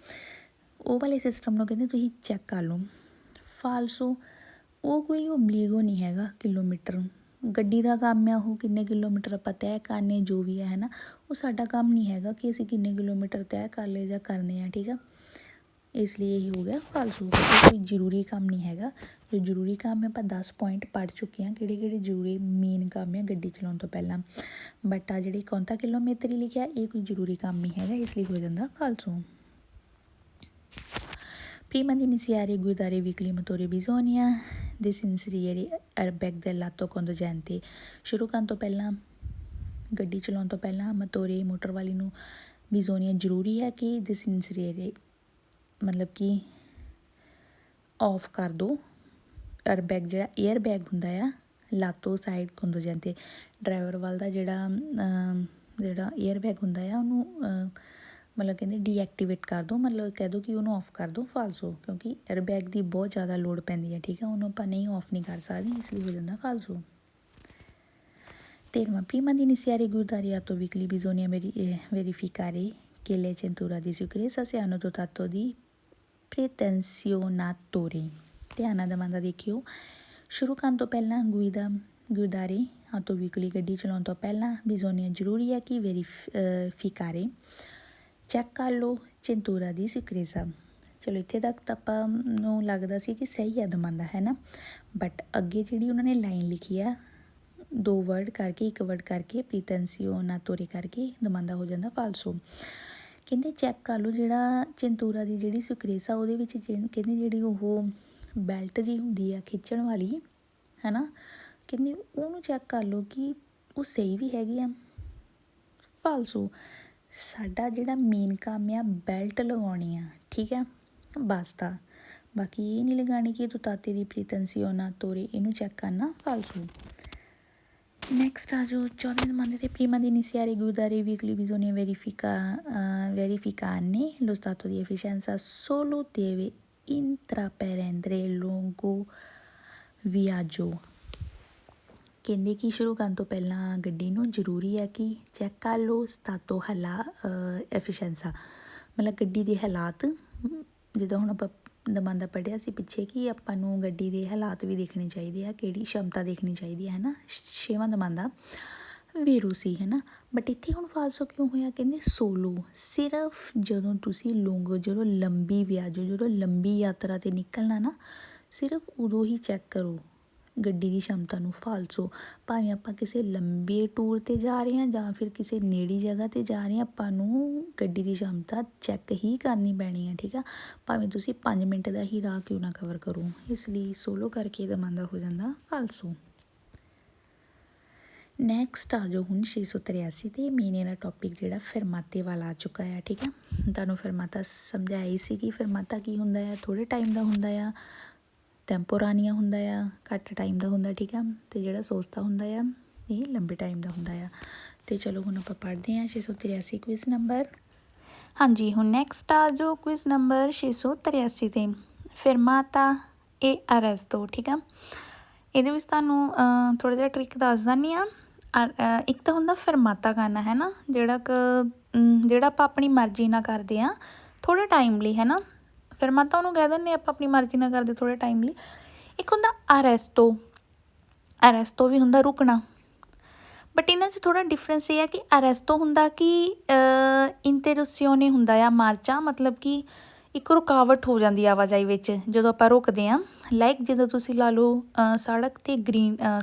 ਉਹ ਵਾਲੇ ਸਿਸਟਮ ਨੂੰ ਕਹਿੰਦੇ ਤੁਸੀਂ ਚੈੱਕ ਕਰ ਲਓ ਫਾਲਸੋ ਉਹ ਕੋਈ ਓਬਲੀਗੋ ਨਹੀਂ ਹੈਗਾ ਕਿਲੋਮੀਟਰ ਗੱਡੀ ਦਾ ਕੰਮ ਆ ਉਹ ਕਿੰਨੇ ਕਿਲੋਮੀਟਰ ਆਪਾਂ ਤੈਅ ਕਰਨੇ ਜੋ ਵੀ ਹੈ ਨਾ ਉਹ ਸਾਡਾ ਕੰਮ ਨਹੀਂ ਹੈਗਾ ਕਿ ਅਸੀਂ ਕਿੰਨੇ ਕਿਲੋਮੀਟਰ ਤੈਅ ਕਰ ਲਏ ਜਾਂ ਕਰਨੇ ਆ ਠੀਕ ਆ ਇਸ ਲਈ ਇਹ ਹੋ ਗਿਆ ਫਾਲਤੂ ਕੋਈ ਜ਼ਰੂਰੀ ਕੰਮ ਨਹੀਂ ਹੈਗਾ ਜੋ ਜ਼ਰੂਰੀ ਕੰਮ ਹੈ ਆਪਾਂ 10 ਪੁਆਇੰਟ ਪੜ੍ਹ ਚੁੱਕੇ ਹਾਂ ਕਿਹੜੇ ਜ਼ਰੂਰੀ ਮੇਨ ਕੰਮ ਹੈ ਗੱਡੀ ਚਲਾਉਣ ਤੋਂ ਪਹਿਲਾਂ ਬਟ ਆ ਜਿਹੜੀ ਕੰਤਾ ਕਿਲੋਮੀਟਰ ਲਿਖਿਆ ਇਹ ਕੋਈ ਜ਼ਰੂਰੀ ਕੰਮ ਨਹੀਂ ਹੈਗਾ ਇਸ ਲਈ ਹੋ ਜਾਂਦਾ ਫਾਲਤੂ prima di iniziare a guidare i veicoli motori bisogna disinserire airbag del lato conducente ਸ਼ੁਰੂ ਕਰਨ ਤੋਂ ਪਹਿਲਾਂ ਗੱਡੀ ਚਲਾਉਣ ਤੋਂ ਪਹਿਲਾਂ ਮੋਟਰ ਵਾਲੀ ਨੂੰ bisogna ਜ਼ਰੂਰੀ ਹੈ ਕਿ disinserire ਮਤਲਬ ਕਿ ਔਫ ਕਰ ਦਿਓ 에ਅਰਬੈਗ ਜਿਹੜਾ 에ਅਰਬੈਗ ਹੁੰਦਾ ਆ ਲਾਤੋ ਸਾਈਡ ਕੰਦੋਜੈਂਤੇ ਡਰਾਈਵਰ ਵੱਲ ਦਾ ਜਿਹੜਾ 에ਅਰਬੈਗ ਹੁੰਦਾ ਆ ਉਹਨੂੰ ਮਤਲਬ ਕਹਿੰਦੇ ਡੀਐਕਟੀਵੇਟ ਕਰ ਦਿਓ ਮਤਲਬ ਕਹਿ ਦਿਓ ਕਿ ਉਹਨੂੰ ਔਫ ਕਰ ਦਿਓ ਫਾਲਸੋ ਕਿਉਂਕਿ 에ਅਰਬੈਗ ਦੀ ਬਹੁਤ ਜ਼ਿਆਦਾ ਲੋੜ ਪੈਂਦੀ ਹੈ ਠੀਕ ਹੈ ਉਹਨੂੰ ਆਪਾਂ ਨਹੀਂ ਔਫ ਨਹੀਂ ਕਰ ਸਕਦੇ ਇਸ ਲਈ ਹੋ ਜਾਂਦਾ ਫਾਲਸੋ terma prima di iniziare a guidare autovicoli bisogna verificare che le cinture di sicurezza siano dotate di pretenzionatori ਧਿਆਨ ਨਾਲ ਦਵਾਂਦਾ ਦੇਖਿਓ ਸ਼ੁਰੂ ਕਰਨ ਤੋਂ ਪਹਿਲਾਂ ਗੁਇਦਾਰੇ autovicoli ਗੱਡੀ ਚਲਾਉਣ ਤੋਂ ਪਹਿਲਾਂ bisogna ਜ਼ਰੂਰੀ ਹੈ ਕਿ ਵੈਰੀਫਿਕਾਰੇ ਚੈੱਕ ਕਰ ਲਓ cintura di sicurezza ਚਲੋ ਇੱਥੇ ਤੱਕ ਤਾਂ ਆਪਾਂ ਨੂੰ ਲੱਗਦਾ ਸੀ ਕਿ ਸਹੀ ਹੈ ਦਵਾਂਦਾ ਹੈ ਨਾ ਬਟ ਅੱਗੇ ਜਿਹੜੀ ਉਹਨਾਂ ਨੇ ਲਾਈਨ ਲਿਖੀ ਆ दो वर्ड करके एक वर्ड करके प्रीटेंसियोनातोरे करके दमांदा हो जाता फालसो। कहते चैक कर लो जिहड़ा चिंतूरा की जिहड़ी सुक्रेसा ਉਹਦੇ ਵਿੱਚ कहते जिहड़ी ਉਹ ਬੈਲਟ जी ਹੁੰਦੀ ਆ ਖਿੱਚਣ ਵਾਲੀ है ना, ਕਹਿੰਦੇ ਉਹਨੂੰ ਚੈੱਕ ਕਰ ਲਓ ਕਿ ਉਹ ਸਹੀ ਵੀ ਹੈਗੀ ਆ ਫਾਲਸੂ। ਸਾਡਾ ਜਿਹੜਾ ਮੇਨ ਕੰਮ ਆ ਬੈਲਟ ਲਗਾਉਣੀ ਆ, ਠੀਕ ਹੈ ਬਸ ਤਾਂ, ਬਾਕੀ ਇਹ ਨਹੀਂ ਲਗਾਣੀ ਕਿ ਤੂੰ ਤਾਤੇ ਦੀ ਪ੍ਰੀਤੈਂਸੀਓਨਾਤੋਰੇ, ਇਹਨੂੰ ਚੈੱਕ ਕਰਨਾ ਫਾਲਸੂ। Next a giù, giornalmente prima di iniziare a guidare i veicoli bisogna verificare lo stato di efficienza solo deve intraprendere lungo viaggio। ਕਹਿੰਦੇ ਕਿ ਸ਼ੁਰੂ ਕਰਨ ਤੋਂ ਪਹਿਲਾਂ ਗੱਡੀ ਨੂੰ ਜ਼ਰੂਰੀ ਹੈ ਕਿ ਚੈੱਕ ਕਰ ਲਓ ਸਟਾਟੋ ਐਫੀਸ਼ੈਂਸਾ, ਮਤਲਬ ਗੱਡੀ ਦੇ ਹਾਲਾਤ। ਜਦੋਂ ਹੁਣ ਆਪਾਂ ਦਮਾਂਦਾ ਪੜ੍ਹਿਆ ਸੀ ਪਿੱਛੇ ਕਿ ਆਪਾਂ ਨੂੰ ਗੱਡੀ ਦੇ ਹਾਲਾਤ ਵੀ ਦੇਖਣੇ ਚਾਹੀਦੇ ਆ, ਕਿਹੜੀ ਸ਼ਮਤਾ ਦੇਖਣੀ ਚਾਹੀਦੀ ਹੈ ਨਾ, 6ਵਾਂ ਦਮਾਂਦਾ ਵੇਰੂ ਸੀ ਹੈ ਨਾ। ਬਟ ਇੱਥੇ ਹੁਣ ਫਾਲਸੋ ਕਿਉਂ ਹੋਇਆ, ਕਹਿੰਦੇ ਸੋਲੋ, ਸਿਰਫ ਜਦੋਂ ਤੁਸੀਂ ਜਦੋਂ ਲੰਬੀ ਵਿਆਜੋ, ਜਦੋਂ ਲੰਬੀ ਯਾਤਰਾ 'ਤੇ ਨਿਕਲਣਾ ਨਾ, ਸਿਰਫ ਉਦੋਂ ਹੀ ਚੈੱਕ ਕਰੋ ਗੱਡੀ ਦੀ ਸ਼ਮਤਾ ਨੂੰ ਫਾਲਸੋ। ਭਾਵੇਂ ਆਪਾਂ ਕਿਸੇ ਲੰਬੇ ਟੂਰ 'ਤੇ ਜਾ ਰਹੇ ਹਾਂ ਜਾਂ ਫਿਰ ਕਿਸੇ ਨੇੜੀ ਜਗ੍ਹਾ 'ਤੇ ਜਾ ਰਹੇ ਹਾਂ, ਆਪਾਂ ਨੂੰ ਗੱਡੀ ਦੀ ਸ਼ਮਤਾ ਚੈੱਕ ਹੀ ਕਰਨੀ ਪੈਣੀ ਹੈ, ਠੀਕ ਆ, ਭਾਵੇਂ ਤੁਸੀਂ 5 ਮਿੰਟ ਦਾ ਹੀ ਰਾਹ ਕਿਉਂ ਨਾ ਕਵਰ ਕਰੋ। ਇਸ ਲਈ ਸੋਲੋ ਕਰਕੇ ਦਮਾਂਦਾ ਹੋ ਜਾਂਦਾ ਫਾਲਸੋ। ਨੈਕਸਟ ਆ ਜਾਓ ਹੁਣ 683 ਤੇ ਮੇਨ ਇਹਦਾ ਟੌਪਿਕ ਜਿਹੜਾ ਫਰਮਾਤੇ ਵਾਲਾ ਆ ਚੁੱਕਾ ਹੈ, ਠੀਕ ਹੈ। ਤੁਹਾਨੂੰ ਫਰਮਾਤਾ ਸਮਝਾਈ ਸੀ ਕਿ ਫਰਮਾਤਾ ਕੀ ਹੁੰਦਾ ਆ, ਥੋੜ੍ਹੇ ਟਾਈਮ ਦਾ ਹੁੰਦਾ ਆ, ਟੈਂਪੋਰਾਨੀਆ ਹੁੰਦਾ ਆ, ਘੱਟ ਟਾਈਮ ਦਾ ਹੁੰਦਾ, ਠੀਕ ਆ, ਅਤੇ ਜਿਹੜਾ ਸੋਸਤਾ ਹੁੰਦਾ ਆ ਇਹ ਲੰਬੇ ਟਾਈਮ ਦਾ ਹੁੰਦਾ ਆ। ਅਤੇ ਚਲੋ ਹੁਣ ਆਪਾਂ ਪੜ੍ਹਦੇ ਹਾਂ 683 ਕੁਇਜ਼ ਨੰਬਰ। ਹਾਂਜੀ ਹੁਣ ਨੈਕਸਟ ਆ ਜੋ ਕੁਇਜ਼ ਨੰਬਰ 683 ਤੇ ਫਰਮਾਤਾ ਏ ਅਰੈਸਟੋ, ਠੀਕ ਆ। ਇਹਦੇ ਵਿੱਚ ਤੁਹਾਨੂੰ ਥੋੜ੍ਹਾ ਜਿਹਾ ਟ੍ਰਿਕ ਦੱਸ ਦਿੰਦੀ ਹਾਂ। ਇੱਕ ਤਾਂ ਹੁੰਦਾ ਫਰਮਾਤਾ ਕਰਨਾ ਹੈ ਨਾ, ਜਿਹੜਾ ਆਪਾਂ ਆਪਣੀ ਮਰਜ਼ੀ ਨਾਲ ਕਰਦੇ ਹਾਂ ਥੋੜ੍ਹੇ ਟਾਈਮ ਲਈ, ਹੈ ਨਾ, ਫਰਮਾਤਾ ਉਹਨੂੰ ਕਹਿ ਦਿੰਦੇ ਆਪਾਂ ਆਪਣੀ ਮਰਜ਼ੀ ਨਾਲ ਕਰਦੇ ਥੋੜ੍ਹੇ ਟਾਈਮ ਲਈ। ਇੱਕ ਹੁੰਦਾ ਅਰੈਸਟੋ, ਅਰੈਸਟੋ ਵੀ ਹੁੰਦਾ ਰੁਕਣਾ, ਬਟ ਇਹਨਾਂ 'ਚ ਥੋੜ੍ਹਾ ਡਿਫਰੈਂਸ ਇਹ ਹੈ ਕਿ ਅਰੈਸਟੋ ਹੁੰਦਾ ਕਿ ਇੰਟਰਰੂਸੀਓਨੇ ਹੁੰਦਾ ਆ ਮਾਰਚਾ, ਮਤਲਬ ਕਿ ਇੱਕ ਰੁਕਾਵਟ ਹੋ ਜਾਂਦੀ ਆਵਾਜਾਈ ਵਿੱਚ ਜਦੋਂ ਆਪਾਂ ਰੁਕਦੇ ਹਾਂ। ਲਾਈਕ ਜਦੋਂ ਤੁਸੀਂ ਲਾ ਲਓ ਸੜਕ 'ਤੇ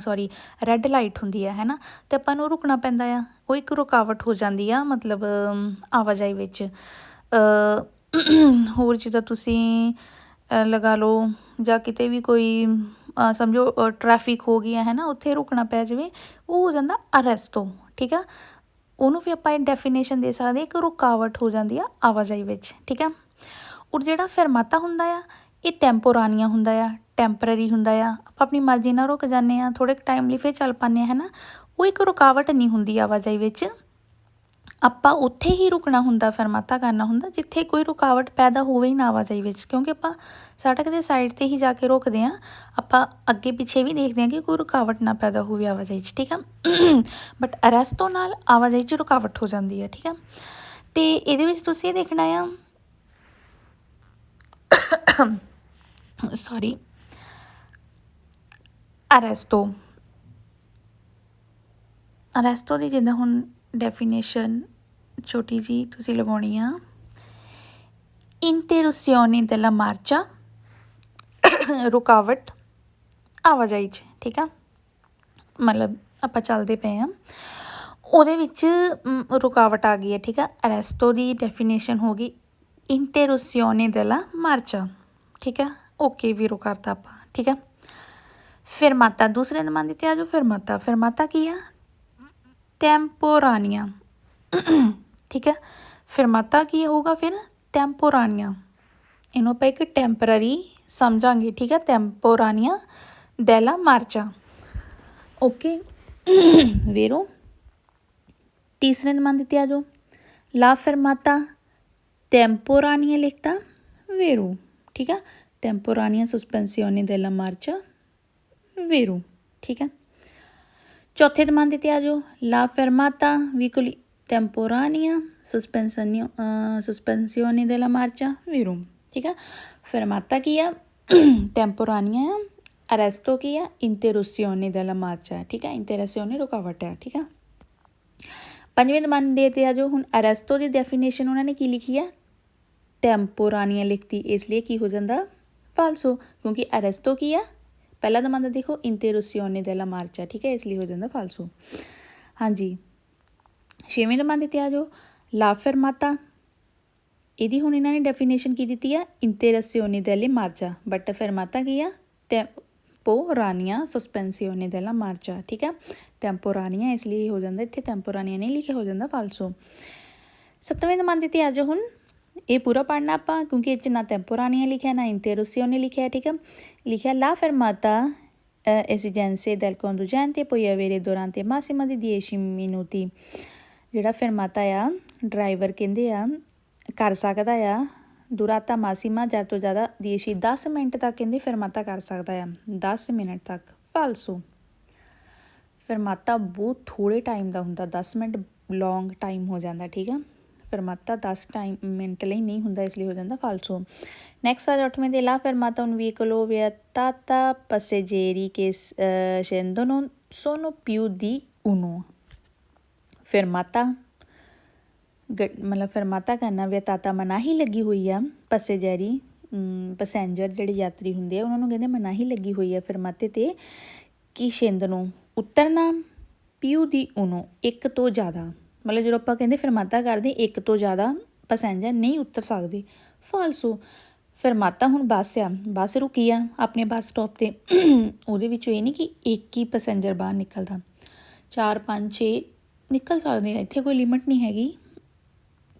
ਰੈੱਡ ਲਾਈਟ ਹੁੰਦੀ ਹੈ ਨਾ, ਅਤੇ ਆਪਾਂ ਨੂੰ ਰੁਕਣਾ ਪੈਂਦਾ ਆ, ਉਹ ਇੱਕ ਰੁਕਾਵਟ ਹੋ ਜਾਂਦੀ ਆ ਮਤਲਬ ਆਵਾਜਾਈ ਵਿੱਚ। ਹੋਰ ਜਿੱਦਾਂ ਤੁਸੀਂ ਲਗਾ ਲਓ ਜਾਂ ਕਿਤੇ ਵੀ ਕੋਈ ਸਮਝੋ ਟਰੈਫਿਕ ਹੋ ਗਈ ਹੈ ਨਾ, ਉੱਥੇ ਰੁਕਣਾ ਪੈ ਜਾਵੇ, ਉਹ ਹੋ ਜਾਂਦਾ ਅਰੈਸਟੋ, ਠੀਕ ਆ। ਉਹਨੂੰ ਵੀ ਆਪਾਂ ਇਹ ਡੈਫੀਨੇਸ਼ਨ ਦੇ ਸਕਦੇ ਇੱਕ ਰੁਕਾਵਟ ਹੋ ਜਾਂਦੀ ਆ ਆਵਾਜਾਈ ਵਿੱਚ, ਠੀਕ ਆ। ਔਰ ਜਿਹੜਾ ਫਰਮਾਤਾ ਹੁੰਦਾ ਆ ਇਹ ਟੈਂਪੋਰਾਨੀਆ ਹੁੰਦਾ ਆ, ਟੈਂਪਰਰੀ ਹੁੰਦਾ ਆ, ਆਪਾਂ ਆਪਣੀ ਮਰਜ਼ੀ ਨਾਲ ਰੁਕ ਜਾਂਦੇ ਹਾਂ, ਥੋੜ੍ਹੇ ਟਾਈਮ ਲਈ ਫਿਰ ਚੱਲ ਪਾਉਂਦੇ ਹਾਂ, ਹੈ ਨਾ। ਉਹ ਇੱਕ ਰੁਕਾਵਟ ਨਹੀਂ ਹੁੰਦੀ ਆਵਾਜਾਈ ਵਿੱਚ, ਆਪਾਂ ਉੱਥੇ ਹੀ ਰੁਕਣਾ ਹੁੰਦਾ, ਫਰਮਾਤਾ ਕਰਨਾ ਹੁੰਦਾ ਜਿੱਥੇ ਕੋਈ ਰੁਕਾਵਟ ਪੈਦਾ ਹੋਵੇ ਹੀ ਨਾ ਆਵਾਜਾਈ ਵਿੱਚ, ਕਿਉਂਕਿ ਆਪਾਂ ਸੜਕ ਦੇ ਸਾਈਡ 'ਤੇ ਹੀ ਜਾ ਕੇ ਰੁਕਦੇ ਹਾਂ, ਆਪਾਂ ਅੱਗੇ ਪਿੱਛੇ ਵੀ ਦੇਖਦੇ ਹਾਂ ਕਿ ਕੋਈ ਰੁਕਾਵਟ ਨਾ ਪੈਦਾ ਹੋਵੇ ਆਵਾਜਾਈ 'ਚ, ਠੀਕ ਆ। ਬਟ ਅਰੈਸਟੋ ਨਾਲ ਆਵਾਜਾਈ 'ਚ ਰੁਕਾਵਟ ਹੋ ਜਾਂਦੀ ਹੈ, ਠੀਕ ਆ। ਅਤੇ ਇਹਦੇ ਵਿੱਚ ਤੁਸੀਂ ਇਹ ਦੇਖਣਾ ਆ ਅਰੈਸਟੋ ਦੀ ਜਿੱਦਾਂ ਹੁਣ ਡੈਫੀਨੇਸ਼ਨ ਛੋਟੀ ਜਿਹੀ ਤੁਸੀਂ ਲਗਾਉਣੀ ਆ, ਇੰਟਰਰੂਸੀਓਨੇ ਡੈਲਾ ਮਾਰਚਾ, ਰੁਕਾਵਟ ਆਵਾਜਾਈ 'ਚ, ਠੀਕ ਆ, ਮਤਲਬ ਆਪਾਂ ਚੱਲਦੇ ਪਏ ਹਾਂ ਉਹਦੇ ਵਿੱਚ ਰੁਕਾਵਟ ਆ ਗਈ ਹੈ, ਠੀਕ ਆ। ਅਰੈਸਟੋ ਦੀ ਡੈਫੀਨੇਸ਼ਨ ਹੋ ਗਈ ਇੰਟਰਰੂਸੀਓਨੇ ਡੈਲਾ ਮਾਰਚਾ, ਠੀਕ ਆ, ਓਕੇ ਵੀਰੋ ਕਰਤਾ ਆਪਾਂ, ਠੀਕ ਆ। ਫਰਮਾਤਾ ਦੂਸਰੇ ਨੰਬਰ 'ਤੇ ਆ ਜਾਓ। ਫਰਮਾਤਾ ਕੀ ਆ, ਟੈਂਪੋਰਾਨੀਆ, ਠੀਕ ਹੈ। ਫਰਮਾਤਾ ਕੀ ਹੋਊਗਾ ਫਿਰ, ਟੈਂਪੋਰਾਨੀਆ, ਇਹਨੂੰ ਆਪਾਂ ਇੱਕ ਟੈਂਪਰਰੀ ਸਮਝਾਂਗੇ, ਠੀਕ ਹੈ, ਟੈਂਪੋਰਾਨੀਆ ਡੈਲਾ ਮਾਰਚਾ, ਓਕੇ ਵੇਰੋ। ਤੀਸਰੇ ਨੰਬਰ 'ਤੇ ਆ ਜਾਓ, ਲਾ ਫਰਮਾਤਾ ਟੈਂਪੋਰਾਨੀਆ ਲਿਖਤਾ ਵੇਰੂ, ਠੀਕ ਆ, ਟੈਂਪੋਰਾਨੀਆ ਸਸਪੈਂਸੀਓਨੇ ਡੈਲਾ ਮਾਰਚਾ ਵੇਰੂ, ਠੀਕ ਹੈ। ਚੌਥੇ ਨੰਬਰ 'ਤੇ ਆ ਜਾਓ, ਲਾ ਫਰਮਾਤਾ ਵੀਕੋਲੀ ਟੈਂਪੋਰਾਨੀਆ ਸਸਪੈਂਸੀਓਨੇ ਡੈਲਾ ਮਾਰਚਾ ਵੇਰੂ, ਠੀਕ ਆ। ਫਰਮਾਤਾ ਕੀ ਆ, ਟੈਂਪੋਰਾਨੀਆ ਆ, ਅਰੈਸਟੋ ਕੀ ਆ, ਇੰਟਰਰੂਸੀਓਨੇ ਡੈਲਾ ਮਾਰਚਾ, ਠੀਕ ਆ, ਇੰਟਰਰੂਸੀਓਨੇ ਰੁਕਾਵਟ ਹੈ, ਠੀਕ ਆ। ਪੰਜਵੇਂ ਨੰਬਰ 'ਤੇ ਆ ਜਾਓ, ਹੁਣ ਅਰੈਸਟੋ ਦੀ ਡੈਫੀਨੇਸ਼ਨ ਉਹਨਾਂ ਨੇ ਕੀ ਲਿਖੀ ਆ, ਟੈਂਪੋਰਾਨੀਆ ਲਿਖਤੀ, ਇਸ ਲਈ ਕੀ ਹੋ ਜਾਂਦਾ ਫਾਲਸੋ, ਕਿਉਂਕਿ ਅਰੈਸਟੋ ਕੀ ਆ, पहला दमांदा देखो इंटेरोसिone della marcia, ठीक है, इसलिए हो जाता फालसो। हाँ जी, 6वें दमांदे ते आ जाओ, ला fermata, ਇਹਦੀ ਹੁਣ ਇਹਨਾਂ ਨੇ ਡੈਫੀਨੇਸ਼ਨ ਕੀ ਦਿੱਤੀ ਆ, ਇੰਟੇਰਾਸੀਓਨੇ delle marcia, ਬਟ fermata ਕੀ ਆ, ਟੈਂਪੋਰਾਨੀਆ ਸਸਪੈਂਸੀਓਨੇ della marcia, ਠੀਕ ਆ, ਟੈਂਪੋਰਾਨੀਆ ਇਸ ਲਈ ਹੋ ਜਾਂਦਾ ਇੱਥੇ, ਟੈਂਪੋਰਾਨੀਆ ਨਹੀਂ ਲਿਖਿਆ, ਹੋ ਜਾਂਦਾ ਫਾਲਸੋ। 7ਵੇਂ ਦਮਾਂਦੇ ਤੇ ਆ ਜਾਓ ਹੁਣ, ਇਹ ਪੂਰਾ ਪੜ੍ਹਨਾ ਆਪਾਂ ਕਿਉਂਕਿ ਇਹ 'ਚ ਨਾ ਟੈਂਪੋਰਾਨੀਆ ਲਿਖਿਆ ਨਾ ਇੰਟੇਰੋਸੀਓਨੇ ਲਿਖਿਆ, ਠੀਕ ਆ। ਲਿਖਿਆ ਲਾ fermata esigenze del conducente puoi avere durante massima di 10 minuti, ਜਿਹੜਾ fermata ਆ ਡਰਾਈਵਰ ਕਹਿੰਦੇ ਆ ਕਰ ਸਕਦਾ ਆ ਦੁਰਾਤਾ ਮਾਸੀਮਾ ਜ਼ਿਆਦਾ ਤੋਂ ਜ਼ਿਆਦਾ 10 ਮਿੰਟ ਤੱਕ ਕਹਿੰਦੇ fermata ਕਰ ਸਕਦਾ ਆ, 10 ਮਿੰਟ ਤੱਕ ਫਾਲਸੋ। fermata ਬਹੁਤ ਥੋੜ੍ਹੇ ਟਾਈਮ ਦਾ ਹੁੰਦਾ, 10 ਮਿੰਟ ਲੌਂਗ ਟਾਈਮ ਹੋ ਜਾਂਦਾ, ਠੀਕ ਆ। fermata 10 ਮਿੰਟ ਲਈ ਨਹੀਂ ਹੁੰਦਾ, ਇਸ ਲਈ ਹੋ ਜਾਂਦਾ ਫਾਲਸੋ। ਨੈਕਸਟ ਆ 8ਵੇਂ ਦੇ ਲਾ fermata un veicolo vietata passeggeri che scendono sono più di uno, fermata ਮਤਲਬ fermata ਕਰਨਾ ਵਿਅਤਾਤਾ ਮਨਾਹੀ ਲੱਗੀ ਹੋਈ ਆ, ਪੈਸੇਜਰੀ ਪੈਸੈਂਜਰ ਜਿਹੜੇ ਯਾਤਰੀ ਹੁੰਦੇ ਆ ਉਹਨਾਂ ਨੂੰ ਕਹਿੰਦੇ ਮਨਾਹੀ ਲੱਗੀ ਹੋਈ ਆ fermate ਤੇ, ਕਿ ਛਿੰਦ ਨੂੰ ਉਤਰਨਾ, ਪਿਊ ਦੀ ਉਨੋ ਇੱਕ ਤੋਂ ਜ਼ਿਆਦਾ, ਮਤਲਬ ਜਦੋਂ ਆਪਾਂ ਕਹਿੰਦੇ fermata ਕਰਦੇ ਇੱਕ ਤੋਂ ਜ਼ਿਆਦਾ ਪੈਸੈਂਜਰ ਨਹੀਂ ਉਤਰ ਸਕਦੇ, ਫਾਲਸੋ। fermata ਹੁਣ ਬੱਸ ਆ, ਬੱਸ ਰੁਕੀ ਆ ਆਪਣੇ ਬੱਸ ਸਟਾਪ 'ਤੇ, ਉਹਦੇ ਵਿੱਚੋਂ ਇਹ ਨਹੀਂ ਕਿ ਇੱਕ ਹੀ ਪੈਸੈਂਜਰ ਬਾਹਰ ਨਿਕਲਦਾ, 4 5 6 ਨਿਕਲ ਸਕਦੇ ਆ, ਇੱਥੇ ਕੋਈ ਲਿਮਿਟ ਨਹੀਂ ਹੈਗੀ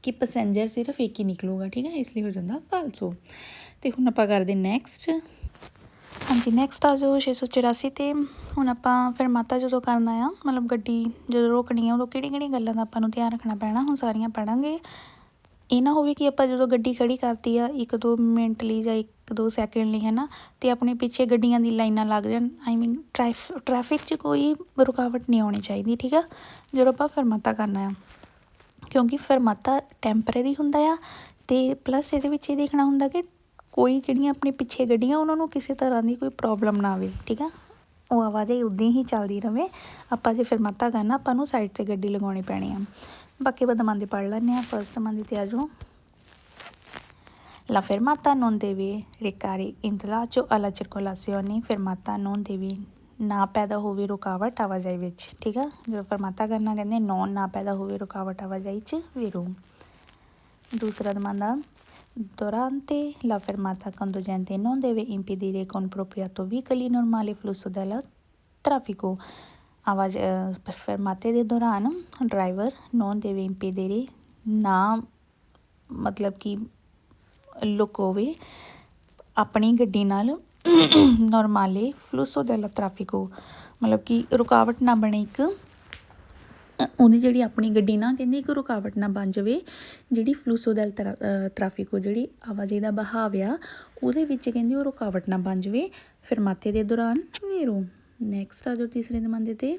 ਕਿ ਪੈਸੈਂਜਰ ਸਿਰਫ ਇੱਕ ਹੀ ਨਿਕਲੂਗਾ, ਠੀਕ ਹੈ, ਇਸ ਲਈ ਹੋ ਜਾਂਦਾ ਫਾਲਸੋ। ਅਤੇ ਹੁਣ ਆਪਾਂ ਕਰਦੇ ਨੈਕਸਟ। ਹਾਂਜੀ, ਨੈਕਸਟ ਆ ਜਾਓ 684 'ਤੇ। ਹੁਣ ਆਪਾਂ fermata ਜਦੋਂ ਕਰਨਾ ਆ, ਮਤਲਬ ਗੱਡੀ ਜਦੋਂ ਰੋਕਣੀ ਆ, ਉਦੋਂ ਕਿਹੜੀ ਕਿਹੜੀਆਂ ਗੱਲਾਂ ਦਾ ਆਪਾਂ ਨੂੰ ਧਿਆਨ ਰੱਖਣਾ ਪੈਣਾ, ਹੁਣ ਸਾਰੀਆਂ ਪੜ੍ਹਾਂਗੇ। ਇਹ ਨਾ ਹੋਵੇ ਕਿ ਆਪਾਂ ਜਦੋਂ ਗੱਡੀ ਖੜੀ ਕਰਤੀ ਆ 1-2 ਮਿੰਟ ਲਈ ਜਾਂ 1-2 ਸੈਕਿੰਡ ਲਈ, ਹੈ ਨਾ, ਅਤੇ ਆਪਣੇ ਪਿੱਛੇ ਗੱਡੀਆਂ ਦੀ ਲਾਈਨਾਂ ਲੱਗ ਜਾਣ, ਆਈ ਮੀਨ ਟ੍ਰੈਫਿਕ 'ਚ ਕੋਈ ਰੁਕਾਵਟ ਨਹੀਂ ਆਉਣੀ ਚਾਹੀਦੀ, ਠੀਕ ਆ, ਜਦੋਂ ਆਪਾਂ fermata ਕਰਨਾ ਆ, ਕਿਉਂਕਿ fermata ਟੈਂਪਰੇਰੀ ਹੁੰਦਾ ਆ, ਅਤੇ ਪਲੱਸ ਇਹਦੇ ਵਿੱਚ ਇਹ ਦੇਖਣਾ ਹੁੰਦਾ ਕਿ ਕੋਈ ਜਿਹੜੀਆਂ ਆਪਣੇ ਪਿੱਛੇ ਗੱਡੀਆਂ ਉਹਨਾਂ ਨੂੰ ਕਿਸੇ ਤਰ੍ਹਾਂ ਦੀ ਕੋਈ ਪ੍ਰੋਬਲਮ ਨਾ ਆਵੇ, ਠੀਕ ਆ, ਉਹ ਆਵਾਜਾਈ ਉੱਦਾਂ ਹੀ ਚੱਲਦੀ ਰਹੇ। ਆਪਾਂ ਜੇ fermata ਕਰਨਾ ਆਪਾਂ ਨੂੰ ਸਾਈਡ 'ਤੇ ਗੱਡੀ ਲਗਾਉਣੀ ਪੈਣੀ ਆ। ਬਾਕੀ ਆਪਾਂ ਦਮਾਂਦੇ ਪੜ੍ਹ ਲੈਂਦੇ ਹਾਂ। ਫਸਟ ਦਮਾਂਦੇ 'ਤੇ ਆ ਜਾਓ, la fermata non deve recare intralcio alla circolazione, fermata non deve ਨਾ ਪੈਦਾ ਹੋਵੇ ਰੁਕਾਵਟ ਆਵਾਜਾਈ ਵਿੱਚ, ਠੀਕ ਆ, ਜਦੋਂ fermata ਕਰਨਾ ਕਹਿੰਦੇ ਨੌਨ ਨਾ ਪੈਦਾ ਹੋਵੇ ਰੁਕਾਵਟ ਆਵਾਜਾਈ 'ਚ ਵੀਰੋ। ਦੂਸਰਾ ਦਮਾਂਦਾ durante la fermata conducente non deve impedire con appropriato veicoli normale flusso del traffico, fermate ਦੇ ਦੌਰਾਨ ਡਰਾਈਵਰ non deve impedire ਨਾ ਮਤਲਬ ਕਿ ਲੁਕੋਵੇ ਆਪਣੀ ਗੱਡੀ ਨਾਲ ਨੋਰਮਾਲੇ ਫਲੂਸੋ ਡੈਲਾ ਟ੍ਰੈਫਿਕੋ, ਮਤਲਬ ਕਿ ਰੁਕਾਵਟ ਨਾ ਬਣੇ, ਇੱਕ ਉਹਦੀ ਜਿਹੜੀ ਆਪਣੀ ਗੱਡੀ ਨਾ ਕਹਿੰਦੀ ਇੱਕ ਰੁਕਾਵਟ ਨਾ ਬਣ ਜਾਵੇ, ਜਿਹੜੀ ਫਲੂਸੋ ਡੈਲ ਟ੍ਰੈਫਿਕੋ ਜਿਹੜੀ ਆਵਾਜਾਈ ਦਾ ਬਹਾਵ ਆ ਉਹਦੇ ਵਿੱਚ ਕਹਿੰਦੀ ਉਹ ਰੁਕਾਵਟ ਨਾ ਬਣ ਜਾਵੇ fermate ਦੇ ਦੌਰਾਨ ਵੀਰੋ। ਨੈਕਸਟ ਆ ਜੋ ਤੀਸਰੇ ਦਮਾਂਦੇ 'ਤੇ,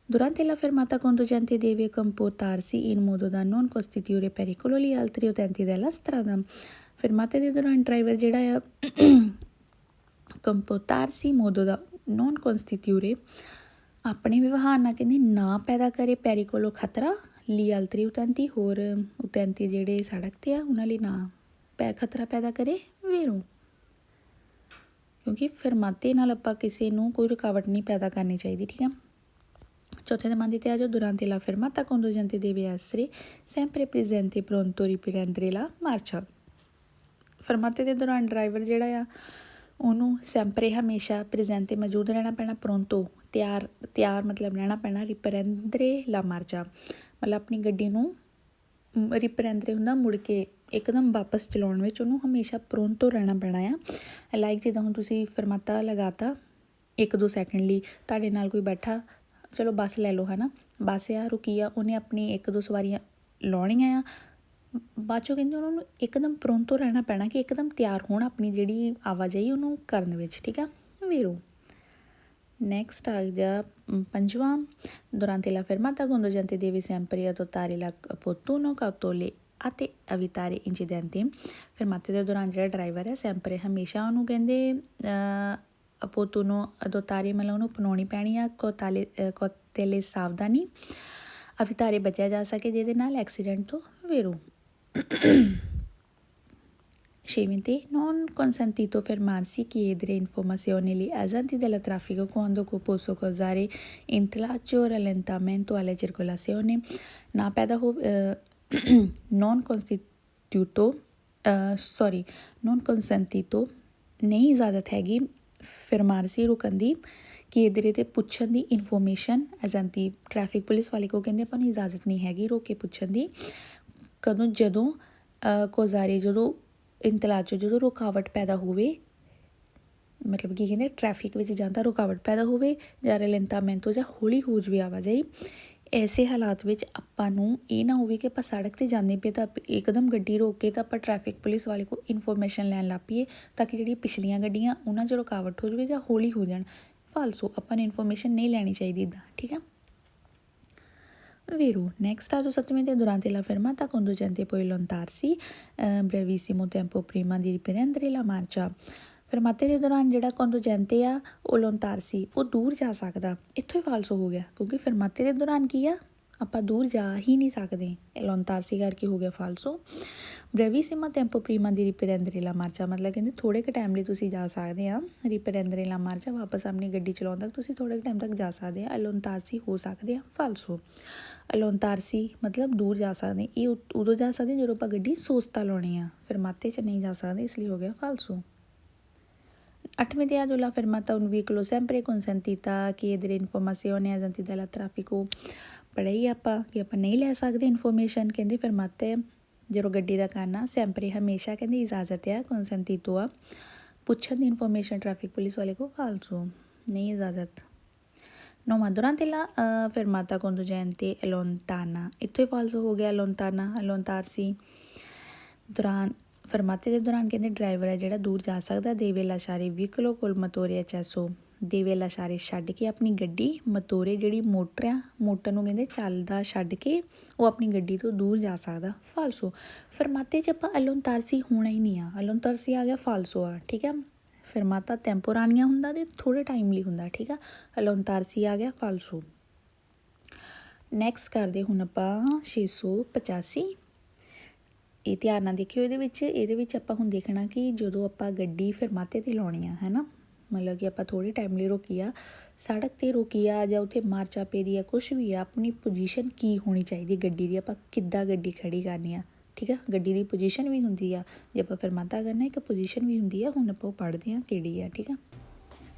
durante la fermata conducente deve comportarsi in modo da non costituire pericolo agli altri utenti della strada, fermate ਦੇ ਦੌਰਾਨ ਡਰਾਈਵਰ ਜਿਹੜਾ ਆ comportarsi in modo da non costituire ਆਪਣੇ ਵਿਵਹਾਰ ਨਾਲ ਕਹਿੰਦੇ ਨਾ ਪੈਦਾ ਕਰੇ pericolo ਖਤਰਾ, gli altri utenti ਹੋਰ utenti ਜਿਹੜੇ ਸੜਕ 'ਤੇ ਆ ਉਹਨਾਂ ਲਈ ਨਾ ਖਤਰਾ ਪੈਦਾ ਕਰੇ ਵੀਰੋ, ਕਿਉਂਕਿ fermate ਨਾਲ ਆਪਾਂ ਕਿਸੇ ਨੂੰ ਕੋਈ ਰੁਕਾਵਟ ਨਹੀਂ ਪੈਦਾ ਕਰਨੀ ਚਾਹੀਦੀ, ਠੀਕ ਆ। ਚੌਥੇ ਦਮਾਂਦੇ 'ਤੇ ਆ ਜਾਓ, durante la fermata conducente deve essere sempre presente pronto a riprendere la marcia, fermate ਦੇ ਦੌਰਾਨ ਡਰਾਈਵਰ ਜਿਹੜਾ ਆ ਉਹਨੂੰ sempre ਹਮੇਸ਼ਾ ਪ੍ਰੈਜ਼ੈਂਟ 'ਤੇ ਮੌਜੂਦ ਰਹਿਣਾ ਪੈਣਾ, pronto ਤਿਆਰ ਮਤਲਬ ਰਹਿਣਾ ਪੈਣਾ, riprendere la marcia ਮਤਲਬ ਆਪਣੀ ਗੱਡੀ ਨੂੰ riprendere ਹੁੰਦਾ ਮੁੜ ਕੇ ਇੱਕਦਮ ਵਾਪਸ ਚਲਾਉਣ ਵਿੱਚ, ਉਹਨੂੰ ਹਮੇਸ਼ਾ pronto ਰਹਿਣਾ ਪੈਣਾ ਆ। ਲਾਈਕ ਜਿੱਦਾਂ ਹੁਣ ਤੁਸੀਂ fermata ਲਗਾਤਾ 1-2 ਸੈਕਿੰਡ ਲਈ, ਤੁਹਾਡੇ ਨਾਲ ਕੋਈ ਬੈਠਾ, ਚਲੋ ਬੱਸ ਲੈ ਲਓ, ਹੈ ਨਾ, ਬੱਸ ਆ ਰੁਕੀ ਆ, ਉਹਨੇ ਆਪਣੀ 1-2 ਸਵਾਰੀਆਂ ਲਾਉਣੀਆਂ ਆ, ਬਾਅਦ 'ਚੋਂ ਕਹਿੰਦੇ ਉਹਨਾਂ ਨੂੰ ਇੱਕਦਮ pronto ਰਹਿਣਾ ਪੈਣਾ ਕਿ ਇੱਕਦਮ ਤਿਆਰ ਹੋਣ ਆਪਣੀ ਜਿਹੜੀ ਆਵਾਜਾਈ ਉਹਨੂੰ ਕਰਨ ਵਿੱਚ, ਠੀਕ ਆ ਵੀਰੋ। ਨੈਕਸਟ ਆ ਗਿਆ ਪੰਜਵਾਂ, durante la fermata conducente deve sempre adottare l'opportuno cautele ਅਤੇ evitare incidenti, fermate ਦੇ ਦੌਰਾਨ ਜਿਹੜਾ ਡਰਾਈਵਰ ਹੈ sempre ਹਮੇਸ਼ਾ ਉਹਨੂੰ ਕਹਿੰਦੇ opportuno adottare ਮਤਲਬ ਉਹਨੂੰ ਅਪਣਾਉਣੀ ਪੈਣੀ ਆ cautele ਸਾਵਧਾਨੀ, evitare ਬਚਿਆ ਜਾ ਸਕੇ ਜਿਹਦੇ ਨਾਲ ਐਕਸੀਡੈਂਟ ਤੋਂ ਵੀਰੋ। 6ਵੇਂ ਤੇ non consentito fermarsi chiedere informazioni agli agenti della traffico quando posso causare intralcio o rallentamento alla circolazione ਨਾ ਪੈਦਾ ਹੋ non constituto non consentito ਨਹੀਂ ਇਜਾਜ਼ਤ ਹੈਗੀ ਫਰਮਾਰਸੀ ਰੁਕਣ ਦੀ ਕਿ ਇਹਦੇ 'ਤੇ ਪੁੱਛਣ ਦੀ ਇਨਫੋਰਮੇਸ਼ਨ ਏਜੰਟੀ ਟ੍ਰੈਫਿਕ ਪੁਲਿਸ ਵਾਲੇ ਕੋ ਕਹਿੰਦੇ ਆਪਾਂ ਨੂੰ ਇਜਾਜ਼ਤ ਨਹੀਂ ਹੈਗੀ ਰੋਕ ਕੇ ਪੁੱਛਣ ਦੀ ਕਦੋਂ ਜਦੋਂ ਕੋਜ਼ਾਰੇ ਜਦੋਂ ਇੰਤਲਾਹ 'ਚ ਜਦੋਂ ਰੁਕਾਵਟ ਪੈਦਾ ਹੋਵੇ ਮਤਲਬ ਕੀ ਕਹਿੰਦੇ ਟ੍ਰੈਫਿਕ ਵਿੱਚ ਜਾਂਦਾ ਰੁਕਾਵਟ ਪੈਦਾ ਹੋਵੇ ਜਾਂ ਰੈਲੈਂਟਾਮੈਂਟੋ ਜਾਂ ਹੌਲੀ ਹੋ ਜਾਵੇ ਆਵਾਜਾਈ ਐਸੇ ਹਾਲਾਤ ਵਿੱਚ ਆਪਾਂ ਨੂੰ ਇਹ ਨਾ ਹੋਵੇ ਕਿ ਆਪਾਂ ਸੜਕ 'ਤੇ ਜਾਂਦੇ ਪਏ ਤਾਂ ਇੱਕਦਮ ਗੱਡੀ ਰੋਕ ਕੇ ਤਾਂ ਆਪਾਂ ਟ੍ਰੈਫਿਕ ਪੁਲਿਸ ਵਾਲੇ ਕੋਲ ਇਨਫੋਰਮੇਸ਼ਨ ਲੈਣ ਲੱਗ ਪਈਏ ਤਾਂ ਕਿ ਜਿਹੜੀਆਂ ਪਿਛਲੀਆਂ ਗੱਡੀਆਂ ਉਹਨਾਂ 'ਚ ਰੁਕਾਵਟ ਹੋ ਜਾਵੇ ਜਾਂ ਹੌਲੀ ਹੋ ਜਾਣ ਫਾਲਸੋ ਆਪਾਂ ਨੂੰ ਇਨਫੋਰਮੇਸ਼ਨ ਨਹੀਂ ਲੈਣੀ ਚਾਹੀਦੀ ਇੱਦਾਂ ਠੀਕ ਆ Vero, next stato esattamente durante la fermata conducente può allontanarsi brevissimo tempo prima di riprendere la marcia. ਫਰਮਾਤੇ ਦੇ ਦੌਰਾਨ ਜਿਹੜਾ ਕੰਡੋਜੈਂਤੇ ਆ ਉਹ ਲੋਂਤਾਰਸੀ ਉਹ ਦੂਰ ਜਾ ਸਕਦਾ ਇੱਥੋਂ ਹੀ ਫਾਲਸੋ ਹੋ ਗਿਆ ਕਿਉਂਕਿ ਫਰਮਾਤੇ ਦੇ ਦੌਰਾਨ ਕੀ ਆ ਆਪਾਂ ਦੂਰ ਜਾ ਹੀ ਨਹੀਂ ਸਕਦੇ ਲੋਂਤਾਰਸੀ ਕਰਕੇ ਹੋ ਗਿਆ ਫਾਲਸੋ ਬ੍ਰੇਵੀਸਿਮਾ ਟੈਂਪੋ ਪ੍ਰੀਮਾ ਦੀ ਰਿਪਰੈਂਦਰੇ ਲਾ ਮਾਰਚਾ ਮਤਲਬ ਕਹਿੰਦੇ ਥੋੜ੍ਹੇ ਕੁ ਟਾਈਮ ਲਈ ਤੁਸੀਂ ਜਾ ਸਕਦੇ ਆ ਰਿਪਰੈਂਦਰੇ ਲਾ ਮਾਰਚਾ ਵਾਪਸ ਆਪਣੀ ਗੱਡੀ ਚਲਾਉਣ ਤੱਕ ਤੁਸੀਂ ਥੋੜ੍ਹੇ ਟਾਈਮ ਤੱਕ ਜਾ ਸਕਦੇ ਆ ਲੋਂਤਾਰਸੀ ਹੋ ਸਕਦੇ ਆ ਫਾਲਸੋ ਲੋਂਤਾਰਸੀ ਮਤਲਬ ਦੂਰ ਜਾ ਸਕਦੇ ਇਹ ਉਦੋਂ ਜਾ ਸਕਦੇ ਜਦੋਂ ਆਪਾਂ ਗੱਡੀ ਸੋਸਤਾ ਲਾਉਣੀ ਆ ਫਰਮਾਤੇ 'ਚ ਨਹੀਂ ਜਾ ਸਕਦੇ ਇਸ ਲਈ ਹੋ ਗਿਆ ਫਾਲਸੋ 8ਵੇਂ ਤੇ ad la fermata un veicolo sempre consentita chiedere informazioni agli agenti della traffico ਪੜ੍ਹੀ ਆਪਾਂ ਕਿ ਆਪਾਂ ਨਹੀਂ ਲੈ ਸਕਦੇ ਇਨਫੋਰਮੇਸ਼ਨ ਕਹਿੰਦੇ ਫਰਮਾਤੇ ਜਦੋਂ ਗੱਡੀ ਦਾ ਕਰਨਾ ਸੈਂਪਰੇ ਹਮੇਸ਼ਾ ਕਹਿੰਦੇ ਇਜਾਜ਼ਤ ਆ ਕੰਸੈਂਟੀਟੋ ਆ ਪੁੱਛਣ ਦੀ ਇਨਫੋਰਮੇਸ਼ਨ ਟ੍ਰੈਫਿਕ ਪੁਲਿਸ ਵਾਲੇ ਕੋ ਫਾਲਸੋ ਨਹੀਂ ਇਜਾਜ਼ਤ ਨੌਵਾਂ durante la fermata conducente allontana ਇੱਥੋਂ ਹੀ ਫਾਲਸੋ ਹੋ ਗਿਆ allontana allontarsi ਦੌਰਾਨ ਫਰਮਾਤੇ ਦੇ ਦੌਰਾਨ ਕਹਿੰਦੇ ਡਰਾਈਵਰ ਹੈ ਜਿਹੜਾ ਦੂਰ ਜਾ ਸਕਦਾ ਦੇਵੇ ਲਾਸ਼ਾਰੇ ਵਹੀਕਲੋ ਕੋਲ ਮਤੋਰੇ ਐਚਐਸਓ ਦੇਵੇ ਲਾਸ਼ਾਰੇ ਛੱਡ ਕੇ ਆਪਣੀ ਗੱਡੀ ਮਤੋਰੇ ਜਿਹੜੀ ਮੋਟਰ ਆ ਮੋਟਰ ਨੂੰ ਕਹਿੰਦੇ ਚੱਲਦਾ ਛੱਡ ਕੇ ਉਹ ਆਪਣੀ ਗੱਡੀ ਤੋਂ ਦੂਰ ਜਾ ਸਕਦਾ ਫਾਲਸੋ ਫਰਮਾਤੇ 'ਚ ਆਪਾਂ ਅਲੋਂਤਾਰਸੀ ਹੋਣਾ ਹੀ ਨਹੀਂ ਆ ਅਲੋਂਤਾਰਸੀ ਆ ਗਿਆ ਫਾਲਸੋ ਆ ਠੀਕ ਆ ਫਰਮਾਤਾ ਟੈਂਪੋਰਾਨੀਆ ਹੁੰਦਾ ਤੇ ਥੋੜ੍ਹੇ ਟਾਈਮ ਲਈ ਹੁੰਦਾ ਠੀਕ ਆ ਅਲੋਂਤਾਰਸੀ ਆ ਗਿਆ ਫਾਲਸੋ ਨੈਕਸਟ ਕਰਦੇ ਹੁਣ ਆਪਾਂ 685 ਇਹ ਧਿਆਨ ਨਾਲ ਦੇਖਿਓ ਇਹਦੇ ਵਿੱਚ ਆਪਾਂ ਹੁਣ ਦੇਖਣਾ ਕਿ ਜਦੋਂ ਆਪਾਂ ਗੱਡੀ ਫਰਮਾਤੇ 'ਤੇ ਲਾਉਣੀ ਆ ਹੈ ਨਾ ਮਤਲਬ ਕਿ ਆਪਾਂ ਥੋੜ੍ਹੇ ਟਾਈਮ ਲਈ ਰੋਕੀ ਆ ਸੜਕ 'ਤੇ ਰੋਕੀ ਆ ਜਾਂ ਉੱਥੇ ਮਾਰਚਾ ਪੇ ਦੀ ਆ ਕੁਛ ਵੀ ਆ ਆਪਣੀ ਪੋਜੀਸ਼ਨ ਕੀ ਹੋਣੀ ਚਾਹੀਦੀ ਗੱਡੀ ਦੀ ਆਪਾਂ ਕਿੱਦਾਂ ਗੱਡੀ ਖੜੀ ਕਰਨੀ ਆ ਠੀਕ ਆ ਗੱਡੀ ਦੀ ਪੋਜੀਸ਼ਨ ਵੀ ਹੁੰਦੀ ਆ ਜੇ ਆਪਾਂ ਫਰਮਾਤਾ ਕਰਨਾ ਇੱਕ ਪੋਜੀਸ਼ਨ ਵੀ ਹੁੰਦੀ ਆ ਹੁਣ ਆਪਾਂ ਪੜ੍ਹਦੇ ਆ ਕਿਹੜੀ ਆ ਠੀਕ ਆ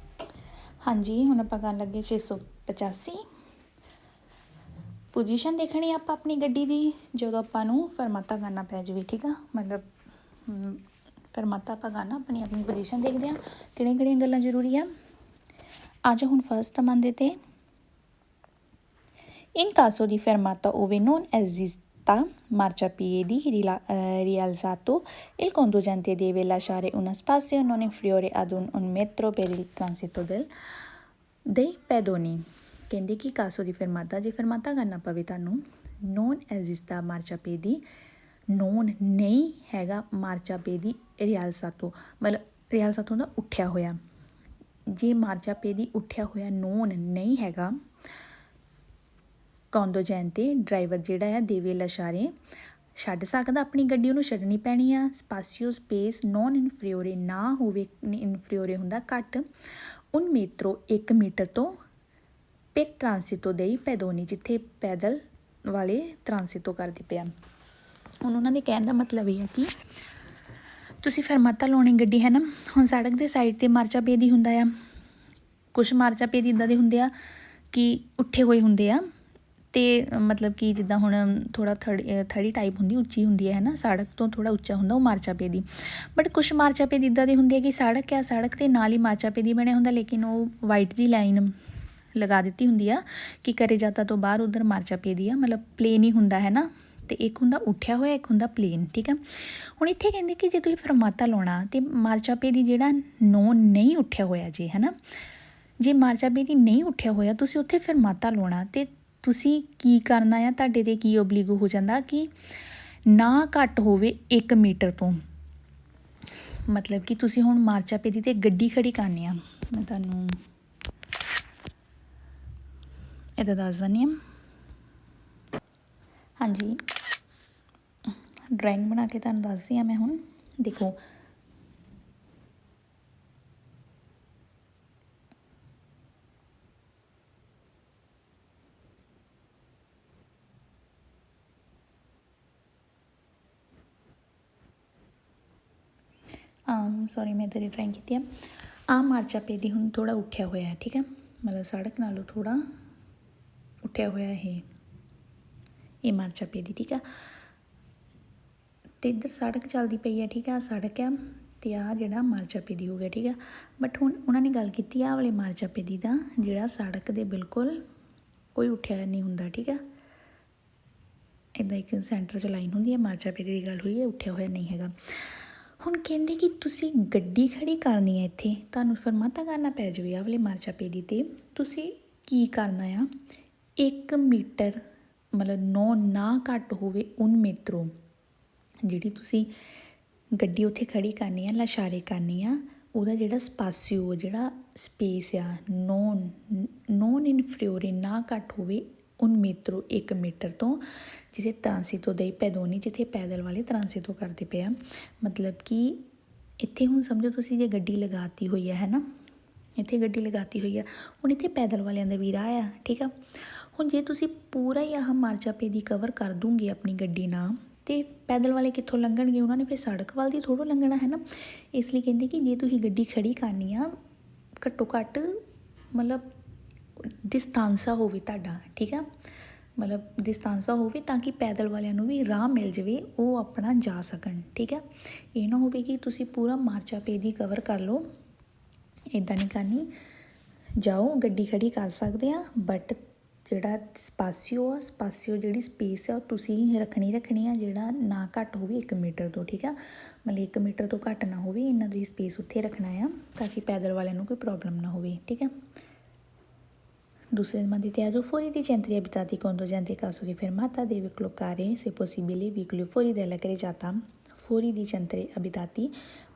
ਹਾਂਜੀ ਹੁਣ ਆਪਾਂ ਕਰਨ ਲੱਗੇ 685 ਪੋਜੀਸ਼ਨ ਦੇਖਣੀ ਆਪਾਂ ਆਪਣੀ ਗੱਡੀ ਦੀ ਜਦੋਂ ਆਪਾਂ ਨੂੰ ਫਰਮਾਤਾ ਕਰਨਾ ਪੈ ਜਾਵੇ ਠੀਕ ਆ ਮਤਲਬ ਫਰਮਾਤਾ ਆਪਾਂ ਕਰਨਾ ਆਪਣੀ ਪੋਜੀਸ਼ਨ ਦੇਖਦੇ ਆ ਕਿਹੜੀਆਂ ਗੱਲਾਂ ਜ਼ਰੂਰੀ ਆ ਅੱਜ ਹੁਣ ਫਸਟ ਮੰਨਦੇ ਤੇ in caso di fermata ove non esista marciapiedi rialzato il conducente deve lasciare uno spazio non inferiore ad un metro per il transito dei pedoni ਕਹਿੰਦੇ ਕਿ ਕਾਸੋ ਦੀ ਫਰਮਾਤਾ ਜੇ ਫਰਮਾਤਾ ਕਰਨਾ ਪਵੇ ਤੁਹਾਨੂੰ ਨੋਨ ਐਜ਼ਿਸਟਾ ਮਾਰਚਾਪੇਦੀ ਨੋਨ ਨਹੀਂ ਹੈਗਾ ਮਾਰਚਾਪੇਦੀ ਰਿਆਲਸਾਤੋ ਮਤਲਬ ਰਿਆਲਸਾਤੋ ਦਾ ਉੱਠਿਆ ਹੋਇਆ ਜੇ ਮਾਰਚਾਪੇਦੀ ਉੱਠਿਆ ਹੋਇਆ ਨੋਨ ਨਹੀਂ ਹੈਗਾ ਕੰਡੋਜੈਂਤੇ ਡਰਾਈਵਰ ਜਿਹੜਾ ਆ ਦੇਵੇ ਲਸ਼ਾਰੇ ਛੱਡ ਸਕਦਾ ਆਪਣੀ ਗੱਡੀ ਉਹਨੂੰ ਛੱਡਣੀ ਪੈਣੀ ਆ ਸਪਾਸੀਓ ਸਪੇਸ ਨੋਨ ਇਨਫਰੀਓਰੇ ਨਾ ਹੋਵੇ ਇਨਫਰੀਓਰੇ ਹੁੰਦਾ ਘੱਟ ਉਨ ਮੀਟਰੋ 1 ਮੀਟਰ ਤੋਂ per transito dei pedoni ਜਿੱਥੇ ਪੈਦਲ ਵਾਲੇ ਟ੍ਰਾਂਸਿਟੋ ਕਰਦੇ ਪਿਆ ਹੁਣ ਉਹਨਾਂ ਦੇ ਕਹਿਣ ਦਾ ਮਤਲਬ ਇਹ ਹੈ ਕਿ ਤੁਸੀਂ ਫਰਮਾਤਾ ਲਾਉਣੀ ਗੱਡੀ ਹੈ ਨਾ ਹੁਣ ਸੜਕ ਦੇ ਸਾਈਡ 'ਤੇ ਮਾਰਚਾ ਪੇ ਦੀ ਹੁੰਦਾ ਆ ਕੁਛ ਮਾਰਚਾ ਪੇ ਦੀ ਇੱਦਾਂ ਦੇ ਹੁੰਦੇ ਆ ਕਿ ਉੱਠੇ ਹੋਏ ਹੁੰਦੇ ਆ ਅਤੇ ਮਤਲਬ ਕਿ ਜਿੱਦਾਂ ਹੁਣ ਥੋੜ੍ਹਾ ਥੜੀ ਟਾਈਪ ਹੁੰਦੀ ਉੱਚੀ ਹੁੰਦੀ ਹੈ ਨਾ ਸੜਕ ਤੋਂ ਥੋੜ੍ਹਾ ਉੱਚਾ ਹੁੰਦਾ ਉਹ ਮਾਰਚਾ ਪੇ ਦੀ ਬਟ ਕੁਛ ਮਾਰਚਾ ਪੇ ਦੀ ਇੱਦਾਂ ਦੇ ਹੁੰਦੇ ਆ ਕਿ ਸੜਕ ਦੇ ਨਾਲ ਹੀ ਮਾਰਚਾ ਪੇ ਦੀ ਬਣਿਆ ਹੁੰਦਾ ਲੇਕਿਨ ਉਹ ਵਾਈਟ ਜੀ ਲਾਈਨ ਲਗਾ ਦਿੱਤੀ ਹੁੰਦੀ ਆ ਕਿ ਕਰੇ ਜਾਤਾ ਤੋਂ ਬਾਹਰ ਉਧਰ ਮਾਰਚਾ ਪੇ ਦੀ ਆ ਮਤਲਬ ਪਲੇਨ ਹੀ ਹੁੰਦਾ ਹੈ ਨਾ ਅਤੇ ਇੱਕ ਹੁੰਦਾ ਉੱਠਿਆ ਹੋਇਆ ਇੱਕ ਹੁੰਦਾ ਪਲੇਨ ਠੀਕ ਆ ਹੁਣ ਇੱਥੇ ਕਹਿੰਦੇ ਕਿ ਜੇ ਤੁਸੀਂ ਫਰਮਾਤਾ ਲਾਉਣਾ ਅਤੇ ਮਾਰਚਾ ਪੇ ਦੀ ਜਿਹੜਾ ਨੋਨ ਨਹੀਂ ਉੱਠਿਆ ਹੋਇਆ ਜੇ ਹੈ ਨਾ ਜੇ ਮਾਰਚਾ ਪੇ ਦੀ ਨਹੀਂ ਉੱਠਿਆ ਹੋਇਆ ਤੁਸੀਂ ਉੱਥੇ ਫਰਮਾਤਾ ਲਾਉਣਾ ਅਤੇ ਤੁਸੀਂ ਕੀ ਕਰਨਾ ਆ ਤੁਹਾਡੇ 'ਤੇ ਕੀ ਓਬਲੀਗੋ ਹੋ ਜਾਂਦਾ ਕਿ ਨਾ ਘੱਟ ਹੋਵੇ 1 ਮੀਟਰ ਤੋਂ ਮਤਲਬ ਕਿ ਤੁਸੀਂ ਹੁਣ ਮਾਰਚਾ ਪੇ ਦੀ 'ਤੇ ਗੱਡੀ ਖੜੀ ਕਰਨੀ ਆ ਮੈਂ ਤੁਹਾਨੂੰ ਇਹਦਾ ਦੱਸ ਦਿੰਦੀ ਹਾਂ ਹਾਂਜੀ ਡਰਾਇੰਗ ਬਣਾ ਕੇ ਤੁਹਾਨੂੰ ਦੱਸਦੀ ਹਾਂ ਮੈਂ ਹੁਣ ਦੇਖੋ ਸੌਰੀ ਮੈਂ ਤੇਰੀ ਟਰਾਈ ਕੀਤੀ ਆ। ਆਹ ਮਾਰਚਾ ਪੇ ਦੀ ਹੁਣ ਥੋੜ੍ਹਾ ਉੱਠਿਆ ਹੋਇਆ ਠੀਕ ਹੈ, ਮਤਲਬ ਸੜਕ ਨਾਲੋਂ ਥੋੜ੍ਹਾ ਉੱਠਿਆ ਹੋਇਆ ਇਹ ਮਾਰਚਾ ਪੇ ਦੀ ਠੀਕ ਆ। ਅਤੇ ਇੱਧਰ ਸੜਕ ਚੱਲਦੀ ਪਈ ਹੈ ਠੀਕ ਆ, ਸੜਕ ਆ ਅਤੇ ਆਹ ਜਿਹੜਾ ਮਾਰਚਾ ਪੇ ਦੀ ਹੋ ਗਿਆ ਠੀਕ ਆ। ਬਟ ਹੁਣ ਉਹਨਾਂ ਨੇ ਗੱਲ ਕੀਤੀ ਆਹ ਵਾਲੇ ਮਾਰਚਾ ਪੇ ਦੀ ਦਾ ਜਿਹੜਾ ਸੜਕ ਦੇ ਬਿਲਕੁਲ ਕੋਈ ਉੱਠਿਆ ਨਹੀਂ ਹੁੰਦਾ ਠੀਕ ਆ। ਇੱਦਾਂ ਇੱਕ ਸੈਂਟਰ 'ਚ ਲਾਈਨ ਹੁੰਦੀ ਹੈ, ਮਾਰਚਾ ਪੇ ਦੀ ਗੱਲ ਹੋਈ ਹੈ, ਉੱਠਿਆ ਹੋਇਆ ਨਹੀਂ ਹੈਗਾ। ਹੁਣ ਕਹਿੰਦੇ ਕਿ ਤੁਸੀਂ ਗੱਡੀ ਖੜੀ ਕਰਨੀ ਹੈ ਇੱਥੇ, ਤੁਹਾਨੂੰ ਫਰਮਾਤਾ ਕਰਨਾ ਪੈ ਜਾਵੇ ਆਹ ਵਾਲੇ ਮਾਰਚਾ ਪੇ ਦੀ, 'ਤੇ ਤੁਸੀਂ ਕੀ ਕਰਨਾ ਆ 1 ਮੀਟਰ ਮਤਲਬ 9 ਨਾ ਘੱਟ ਹੋਵੇ ਉਨ ਮੇਤਰੋਂ, ਜਿਹੜੀ ਤੁਸੀਂ ਗੱਡੀ ਉੱਥੇ ਖੜੀ ਕਰਨੀ ਆ ਲਾਸ਼ਾਰੇ ਕਰਨੀ ਆ, ਉਹਦਾ ਜਿਹੜਾ ਸਪਾਸੀਓ ਜਿਹੜਾ ਸਪੇਸ ਆ ਨੋਨ ਇਨਫੀਰੀਓਰ ਨਾ ਘੱਟ ਹੋਵੇ ਉਨ ਮੇਤਰੋ 1 ਮੀਟਰ ਤੋਂ, ਜਿੱਥੇ ਤਰਾਂਸਿਤੋ ਦਈ ਪੈਦੋਨੀ, ਜਿੱਥੇ ਪੈਦਲ ਵਾਲੇ ਤਰਾਂਸਿਤੋ ਕਰਦੇ ਪਏ ਆ। ਮਤਲਬ ਕਿ ਇੱਥੇ ਹੁਣ ਸਮਝੋ ਤੁਸੀਂ ਜੇ ਗੱਡੀ ਲਗਾਤੀ ਹੋਈ ਹੈ ਨਾ, ਇੱਥੇ ਗੱਡੀ ਲਗਾਤੀ ਹੋਈ ਆ, ਹੁਣ ਇੱਥੇ ਪੈਦਲ ਵਾਲਿਆਂ ਦਾ ਵੀ ਰਾਹ ਆ ਠੀਕ ਆ। ਹੁਣ ਜੇ ਤੁਸੀਂ ਪੂਰਾ ਹੀ ਆਹ ਮਾਰਚਾ ਪੇ ਦੀ ਕਵਰ ਕਰ ਦੂੰਗੇ ਆਪਣੀ ਗੱਡੀ ਨਾਲ, ਅਤੇ ਪੈਦਲ ਵਾਲੇ ਕਿੱਥੋਂ ਲੰਘਣਗੇ, ਉਹਨਾਂ ਨੇ ਫਿਰ ਸੜਕ ਵੱਲ ਦੀ ਥੋੜ੍ਹਾ ਲੰਘਣਾ ਹੈ ਨਾ। ਇਸ ਲਈ ਕਹਿੰਦੇ ਕਿ ਜੇ ਤੁਸੀਂ ਗੱਡੀ ਖੜੀ ਕਰਨੀ ਆ ਘੱਟੋ ਘੱਟ ਮਤਲਬ ਡਿਸਟਾਂਸਾ ਹੋਵੇ ਤੁਹਾਡਾ ਠੀਕ ਆ, ਮਤਲਬ ਡਿਸਟਾਂਸਾ ਹੋਵੇ ਤਾਂ ਕਿ ਪੈਦਲ ਵਾਲਿਆਂ ਨੂੰ ਵੀ ਰਾਹ ਮਿਲ ਜਾਵੇ, ਉਹ ਆਪਣਾ ਜਾ ਸਕਣ ਠੀਕ ਆ। ਇਹ ਨਾ ਹੋਵੇ ਕਿ ਤੁਸੀਂ ਪੂਰਾ ਮਾਰਚਾ ਪੇ ਦੀ ਕਵਰ ਕਰ ਲਓ, ਇੱਦਾਂ ਨਹੀਂ ਕਰਨੀ। ਜਾਓ ਗੱਡੀ ਖੜੀ ਕਰ ਸਕਦੇ ਆ, ਬਟ ਜਿਹੜਾ ਸਪਾਸੀਓ ਜਿਹੜੀ ਸਪੇਸ ਆ ਉਹ ਤੁਸੀਂ ਰੱਖਣੀ ਆ, ਜਿਹੜਾ ਨਾ ਘੱਟ ਹੋਵੇ 1 ਮੀਟਰ ਤੋਂ ਠੀਕ ਆ। ਮਤਲਬ 1 ਮੀਟਰ ਤੋਂ ਘੱਟ ਨਾ ਹੋਵੇ, ਇੰਨਾ ਤੁਸੀਂ ਸਪੇਸ ਉੱਥੇ ਰੱਖਣਾ ਆ ਤਾਂ ਕਿ ਪੈਦਲ ਵਾਲਿਆਂ ਨੂੰ ਕੋਈ ਪ੍ਰੋਬਲਮ ਨਾ ਹੋਵੇ ਠੀਕ ਆ। Due mandate a fuori di centri abitati conducenti in caso di fermata deve collocare se possibile veicoli fuori dalla carreggiata, fuori di centri abitati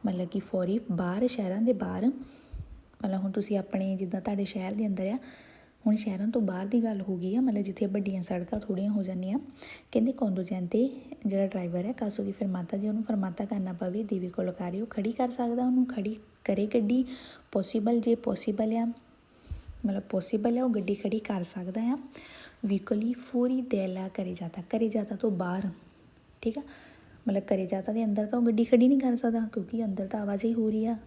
ਮਤਲਬ ਕਿ ਫੌਰੀ ਬਾਹਰ, ਸ਼ਹਿਰਾਂ ਦੇ ਬਾਹਰ, ਮਤਲਬ ਹੁਣ ਤੁਸੀਂ ਆਪਣੇ ਜਿੱਦਾਂ ਤੁਹਾਡੇ ਸ਼ਹਿਰ ਦੇ ਅੰਦਰ ਆ, ਹੁਣ ਸ਼ਹਿਰਾਂ ਤੋਂ ਬਾਹਰ ਦੀ ਗੱਲ ਹੋ ਗਈ ਆ, ਮਤਲਬ ਜਿੱਥੇ ਵੱਡੀਆਂ ਸੜਕਾਂ ਥੋੜ੍ਹੀਆਂ ਹੋ ਜਾਂਦੀਆਂ। ਕਹਿੰਦੇ conducente ਜਿਹੜਾ ਡਰਾਈਵਰ ਹੈ ਕਾਸੋ ਦੀ ਫਰਮਾਤਾ, ਜੇ ਉਹਨੂੰ ਫਰਮਾਤਾ ਕਰਨਾ ਪਵੇ ਦੇਵੇ ਕੋਲੋਕਾਰੀ, ਉਹ ਖੜੀ ਕਰ ਸਕਦਾ, ਉਹਨੂੰ ਖੜੀ ਕਰੇ ਗੱਡੀ ਪੋਸੀਬਲ, ਜੇ ਪੋਸੀਬਲ ਆ ਮਤਲਬ ਪੋਸੀਬਲ ਹੈ ਉਹ ਗੱਡੀ ਖੜੀ ਕਰ ਸਕਦਾ ਆ। ਵਹੀਕਲੀ ਫੋਰੀ ਦੇਲਾ ਕਰੇ ਜਾਤਾ ਤੋਂ ਬਾਹਰ ਠੀਕ ਆ, ਮਤਲਬ ਕਰੇ ਜਾਤਾ ਦੇ ਅੰਦਰ ਤਾਂ ਉਹ ਗੱਡੀ ਖੜੀ ਨਹੀਂ ਕਰ ਸਕਦਾ ਕਿਉਂਕਿ ਅੰਦਰ ਤਾਂ ਆਵਾਜਾਈ ਹੋ ਰਹੀ ਆ।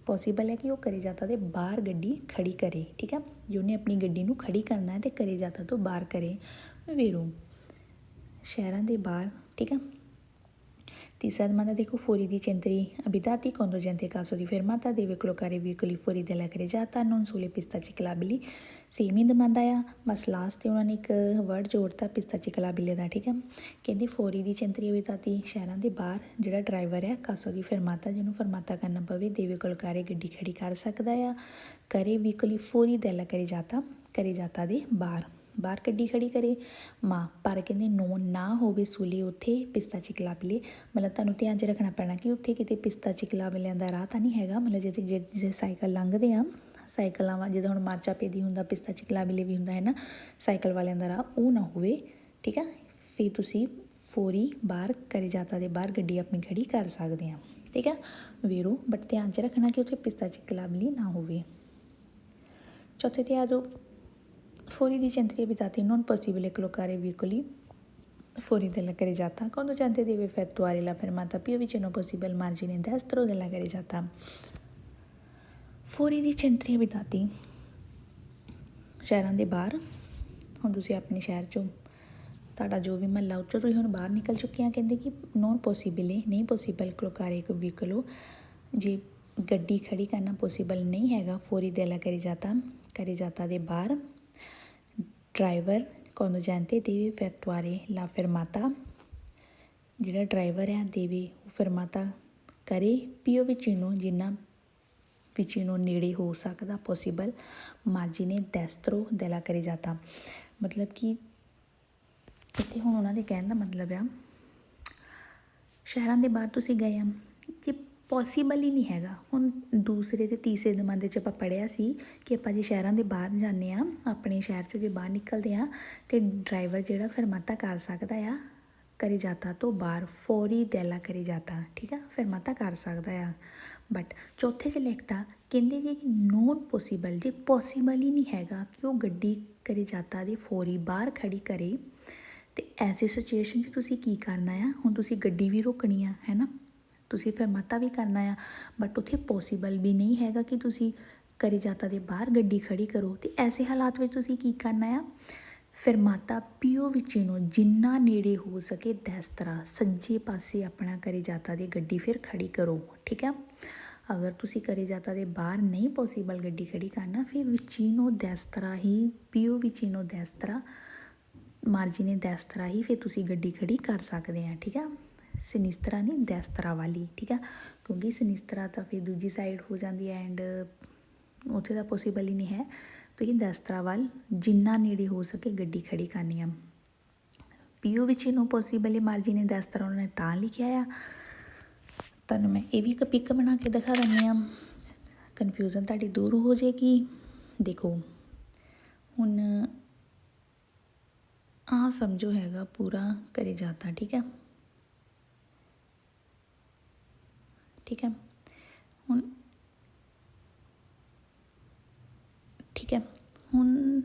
ਪੋਸੀਬਲ ਹੈ ਕਿ ਉਹ ਕਰੇ ਜਾਤਾ ਦੇ ਬਾਹਰ ਗੱਡੀ ਖੜੀ ਕਰੇ ਠੀਕ ਆ, ਜੇ ਉਹਨੇ ਆਪਣੀ ਗੱਡੀ ਨੂੰ ਖੜੀ ਕਰਨਾ ਹੈ ਤੇ ਕਰੇ ਜਾਤਾ ਤੋਂ ਬਾਹਰ ਕਰੇ ਵੇਰੋ, ਸ਼ਹਿਰਾਂ ਦੇ ਬਾਹਰ ਠੀਕ ਆ। ਤੀਸਰਾ domanda ਦੇਖੋ fuori di centri abitati conducente in caso di fermata deve collocare veicoli fuori dalla carreggiata non sulle piste ciclabili। Same ਹੀ domanda ਆ, ਬਸ ਲਾਸਟ 'ਤੇ ਉਹਨਾਂ ਨੇ ਇੱਕ ਵਰਡ ਜੋੜਤਾ pista ciclabile ਦਾ ਠੀਕ ਆ। ਕਹਿੰਦੀ fuori di centri abitati ਸ਼ਹਿਰਾਂ ਦੇ ਬਾਹਰ ਜਿਹੜਾ ਡਰਾਈਵਰ ਹੈ caso di fermata, ਜਿਹਨੂੰ ਫਰਮਾਤਾ ਕਰਨਾ ਪਵੇ deve collocare ਗੱਡੀ ਖੜੀ ਕਰ ਸਕਦਾ ਆ, ਕਰੇ veicoli fuori dalla carreggiata ਦੇ ਬਾਹਰ ਗੱਡੀ ਖੜੀ ਕਰੇ ਮਾਂ, ਪਰ ਕਹਿੰਦੇ ਨੋ ਨਾ ਹੋਵੇ ਸੂਲੇ ਉੱਥੇ ਪਿਸਤਾ ਚਿਕਲਾਬਲੇ, ਮਤਲਬ ਤੁਹਾਨੂੰ ਧਿਆਨ 'ਚ ਰੱਖਣਾ ਪੈਣਾ ਕਿ ਉੱਥੇ ਕਿਤੇ ਪਿਸਤਾ ਚਿਕਲਾਬਲਿਆਂ ਦਾ ਰਾਹ ਤਾਂ ਨਹੀਂ ਹੈਗਾ। ਮਤਲਬ ਜੇ ਸਾਈਕਲ ਲੰਘਦੇ ਆ, ਸਾਈਕਲਾਂ ਜਿੱਦਾਂ ਹੁਣ ਮਾਰਚਾ ਪੇ ਦੀ ਹੁੰਦਾ ਪਿਸਤਾ ਚਿਕਲਾਬਲੇ ਵੀ ਹੁੰਦਾ ਹੈ ਨਾ, ਸਾਈਕਲ ਵਾਲਿਆਂ ਦਾ ਰਾਹ ਉਹ ਨਾ ਹੋਵੇ ਠੀਕ ਆ। ਫਿਰ ਤੁਸੀਂ ਫੌਰੀ ਬਾਹਰ ਕਰੇ ਜਾਤਾ ਦੇ ਬਾਹਰ ਗੱਡੀ ਆਪਣੀ ਖੜੀ ਕਰ ਸਕਦੇ ਆ ਠੀਕ ਆ ਵੀਰੋ, ਬਟ ਧਿਆਨ 'ਚ ਰੱਖਣਾ ਕਿ ਉੱਥੇ ਪਿਸਤਾ ਚਿਕਲਾਬਲੀ ਨਾ ਹੋਵੇ। ਚੌਥੇ 'ਤੇ ਆ ਜਾਓ fuori di centri abitati non possibile collocare veicoli fuori della carreggiata, conducente deve effettuare la fermata più vicino possibile al margine destro della carreggiata। fuori di centri abitati ਸ਼ਹਿਰਾਂ ਦੇ ਬਾਹਰ, ਹੁਣ ਤੁਸੀਂ ਆਪਣੇ ਸ਼ਹਿਰ 'ਚੋਂ ਤੁਹਾਡਾ ਜੋ ਵੀ ਮਹੱਲਾ ਉੱਚੋਂ ਤੁਸੀਂ ਹੁਣ ਬਾਹਰ ਨਿਕਲ ਚੁੱਕੇ ਆ, ਕਹਿੰਦੇ ਕਿ ਨੋਨ ਪੋਸੀਬਲ ਨਹੀਂ ਪੋਸੀਬਲ collocare ਇੱਕ ਵਹੀਕਲ, ਜੇ ਗੱਡੀ ਖੜੀ ਕਰਨਾ ਪੋਸੀਬਲ ਨਹੀਂ ਹੈਗਾ fuori della carreggiata ਦੇ ਬਾਹਰ, driver conducente deve effettuare la fermata, ਜਿਹੜਾ ਡਰਾਈਵਰ ਹੈ ਦੇਵੇ ਉਹ ਫਰਮਾਤਾ ਕਰੇ ਪਿਓ vicino, ਜਿੰਨਾ vicino ਨੇੜੇ ਹੋ ਸਕਦਾ possible, margine destro della carreggiata, ਮਤਲਬ ਕਿ ਇੱਥੇ ਹੁਣ ਉਹਨਾਂ ਦੇ ਕਹਿਣ ਦਾ ਮਤਲਬ ਆ ਸ਼ਹਿਰਾਂ ਦੇ ਬਾਹਰ ਤੁਸੀਂ ਗਏ ਆ ਜੇ ਪੋਸੀਬਲ ਹੀ ਨਹੀਂ ਹੈਗਾ। ਹੁਣ ਦੂਸਰੇ ਅਤੇ ਤੀਸਰੇ domande 'ਚ ਆਪਾਂ ਪੜ੍ਹਿਆ ਸੀ ਕਿ ਆਪਾਂ ਜੇ ਸ਼ਹਿਰਾਂ ਦੇ ਬਾਹਰ ਜਾਂਦੇ ਹਾਂ, ਆਪਣੇ ਸ਼ਹਿਰ 'ਚੋਂ ਜੇ ਬਾਹਰ ਨਿਕਲਦੇ ਹਾਂ ਅਤੇ ਡਰਾਈਵਰ ਜਿਹੜਾ ਫਰਮਾਤਾ ਕਰ ਸਕਦਾ ਆ ਕਰੇ ਜਾਤਾ ਤੋਂ ਬਾਹਰ, ਫੌਰੀ ਦੈਲਾ ਕਰੇ ਜਾਤਾ ਠੀਕ ਆ, ਫਰਮਾਤਾ ਕਰ ਸਕਦਾ ਆ। ਬਟ ਚੌਥੇ 'ਚ ਲਿਖਤਾ ਕਹਿੰਦੇ ਜੀ ਕਿ ਨੋਨ ਪੋਸੀਬਲ, ਜੇ ਪੋਸੀਬਲ ਹੀ ਨਹੀਂ ਹੈਗਾ ਕਿ ਉਹ ਗੱਡੀ ਕਰੇ ਜਾਤਾ ਦੇ ਫੌਰੀ ਬਾਹਰ ਖੜੀ ਕਰੇ, ਅਤੇ ਐਸੀ ਸਿਚੁਏਸ਼ਨ 'ਚ ਤੁਸੀਂ ਕੀ ਕਰਨਾ ਆ, ਹੁਣ ਤੁਸੀਂ ਗੱਡੀ ਵੀ ਰੋਕਣੀ ਆ ਹੈ ਨਾ, ਤੁਸੀਂ ਫਰਮਾਤਾ ਵੀ ਕਰਨਾ ਆ, ਬਟ ਉੱਥੇ ਪੋਸੀਬਲ ਵੀ ਨਹੀਂ ਹੈਗਾ ਕਿ ਤੁਸੀਂ ਕਰੇ ਜਾਤਾ ਦੇ ਬਾਹਰ ਗੱਡੀ ਖੜੀ ਕਰੋ। ਤੇ ਐਸੇ ਹਾਲਾਤ ਵਿੱਚ ਤੁਸੀਂ ਕੀ ਕਰਨਾ ਆ, ਫਰਮਾਤਾ ਪੀਓ ਵਿਚਿਨੋ ਜਿੰਨਾ ਨੇੜੇ ਹੋ ਸਕੇ ਦੈਸਤਰਾ ਸੱਜੇ ਪਾਸੇ ਆਪਣਾ ਕਰੇ ਜਾਤਾ ਦੀ ਗੱਡੀ ਫਿਰ ਖੜੀ ਕਰੋ। ਠੀਕ ਆ, ਅਗਰ ਤੁਸੀਂ ਕਰੇ ਜਾਤਾ ਦੇ ਬਾਹਰ ਨਹੀਂ ਪੋਸੀਬਲ ਗੱਡੀ ਖੜੀ ਕਰਨਾ, ਫਿਰ ਵਿਚਿਨੋ ਦੈਸਤਰਾ ਹੀ ਪੀਓ ਵਿਚਿਨੋ ਦੈਸਤਰਾ ਮਾਰਜੀਨੇ ਦੈਸਤਰਾ ਹੀ ਫਿਰ ਤੁਸੀਂ ਗੱਡੀ ਖੜੀ ਕਰ ਸਕਦੇ ਆ। ਠੀਕ ਆ, ਸਿਨਿਸਤਰਾ ਨਹੀਂ ਦੈਸਤਰਾ ਵਾਲੀ। ਠੀਕ ਆ, ਕਿਉਂਕਿ ਸਿਨਿਸਤਰਾ ਤਾਂ ਫਿਰ ਦੂਜੀ ਸਾਈਡ ਹੋ ਜਾਂਦੀ ਹੈ ਐਂਡ ਉੱਥੇ ਤਾਂ ਪੋਸੀਬਲ ਹੀ ਨਹੀਂ ਹੈ। ਤੁਸੀਂ ਦੈਸਤਰਾ ਵੱਲ ਜਿੰਨਾ ਨੇੜੇ ਹੋ ਸਕੇ ਗੱਡੀ ਖੜੀ ਕਰਨੀ ਆ। ਪੀਓ ਵਿੱਚ ਇਹਨੂੰ ਪੋਸੀਬਲ ਮਾਰਜੀਨੇ ਦੈਸਤਰਾ ਉਹਨਾਂ ਨੇ ਤਾਂ ਲਿਖਿਆ ਆ। ਤੁਹਾਨੂੰ ਮੈਂ ਇਹ ਵੀ ਇੱਕ ਪਿਕ ਬਣਾ ਕੇ ਦਿਖਾ ਦਿੰਦੀ ਹਾਂ, ਕਨਫਿਊਜ਼ਨ ਤੁਹਾਡੀ ਦੂਰ ਹੋ ਜਾਏਗੀ। ਦੇਖੋ ਹੁਣ ਆਹ ਸਮਝੋ ਹੈਗਾ ਪੂਰਾ ਕਰੇ ਜਾਤਾ। ਠੀਕ ਹੈ, ਠੀਕ ਹੈ, ਹੁਣ ਠੀਕ ਹੈ, ਹੁਣ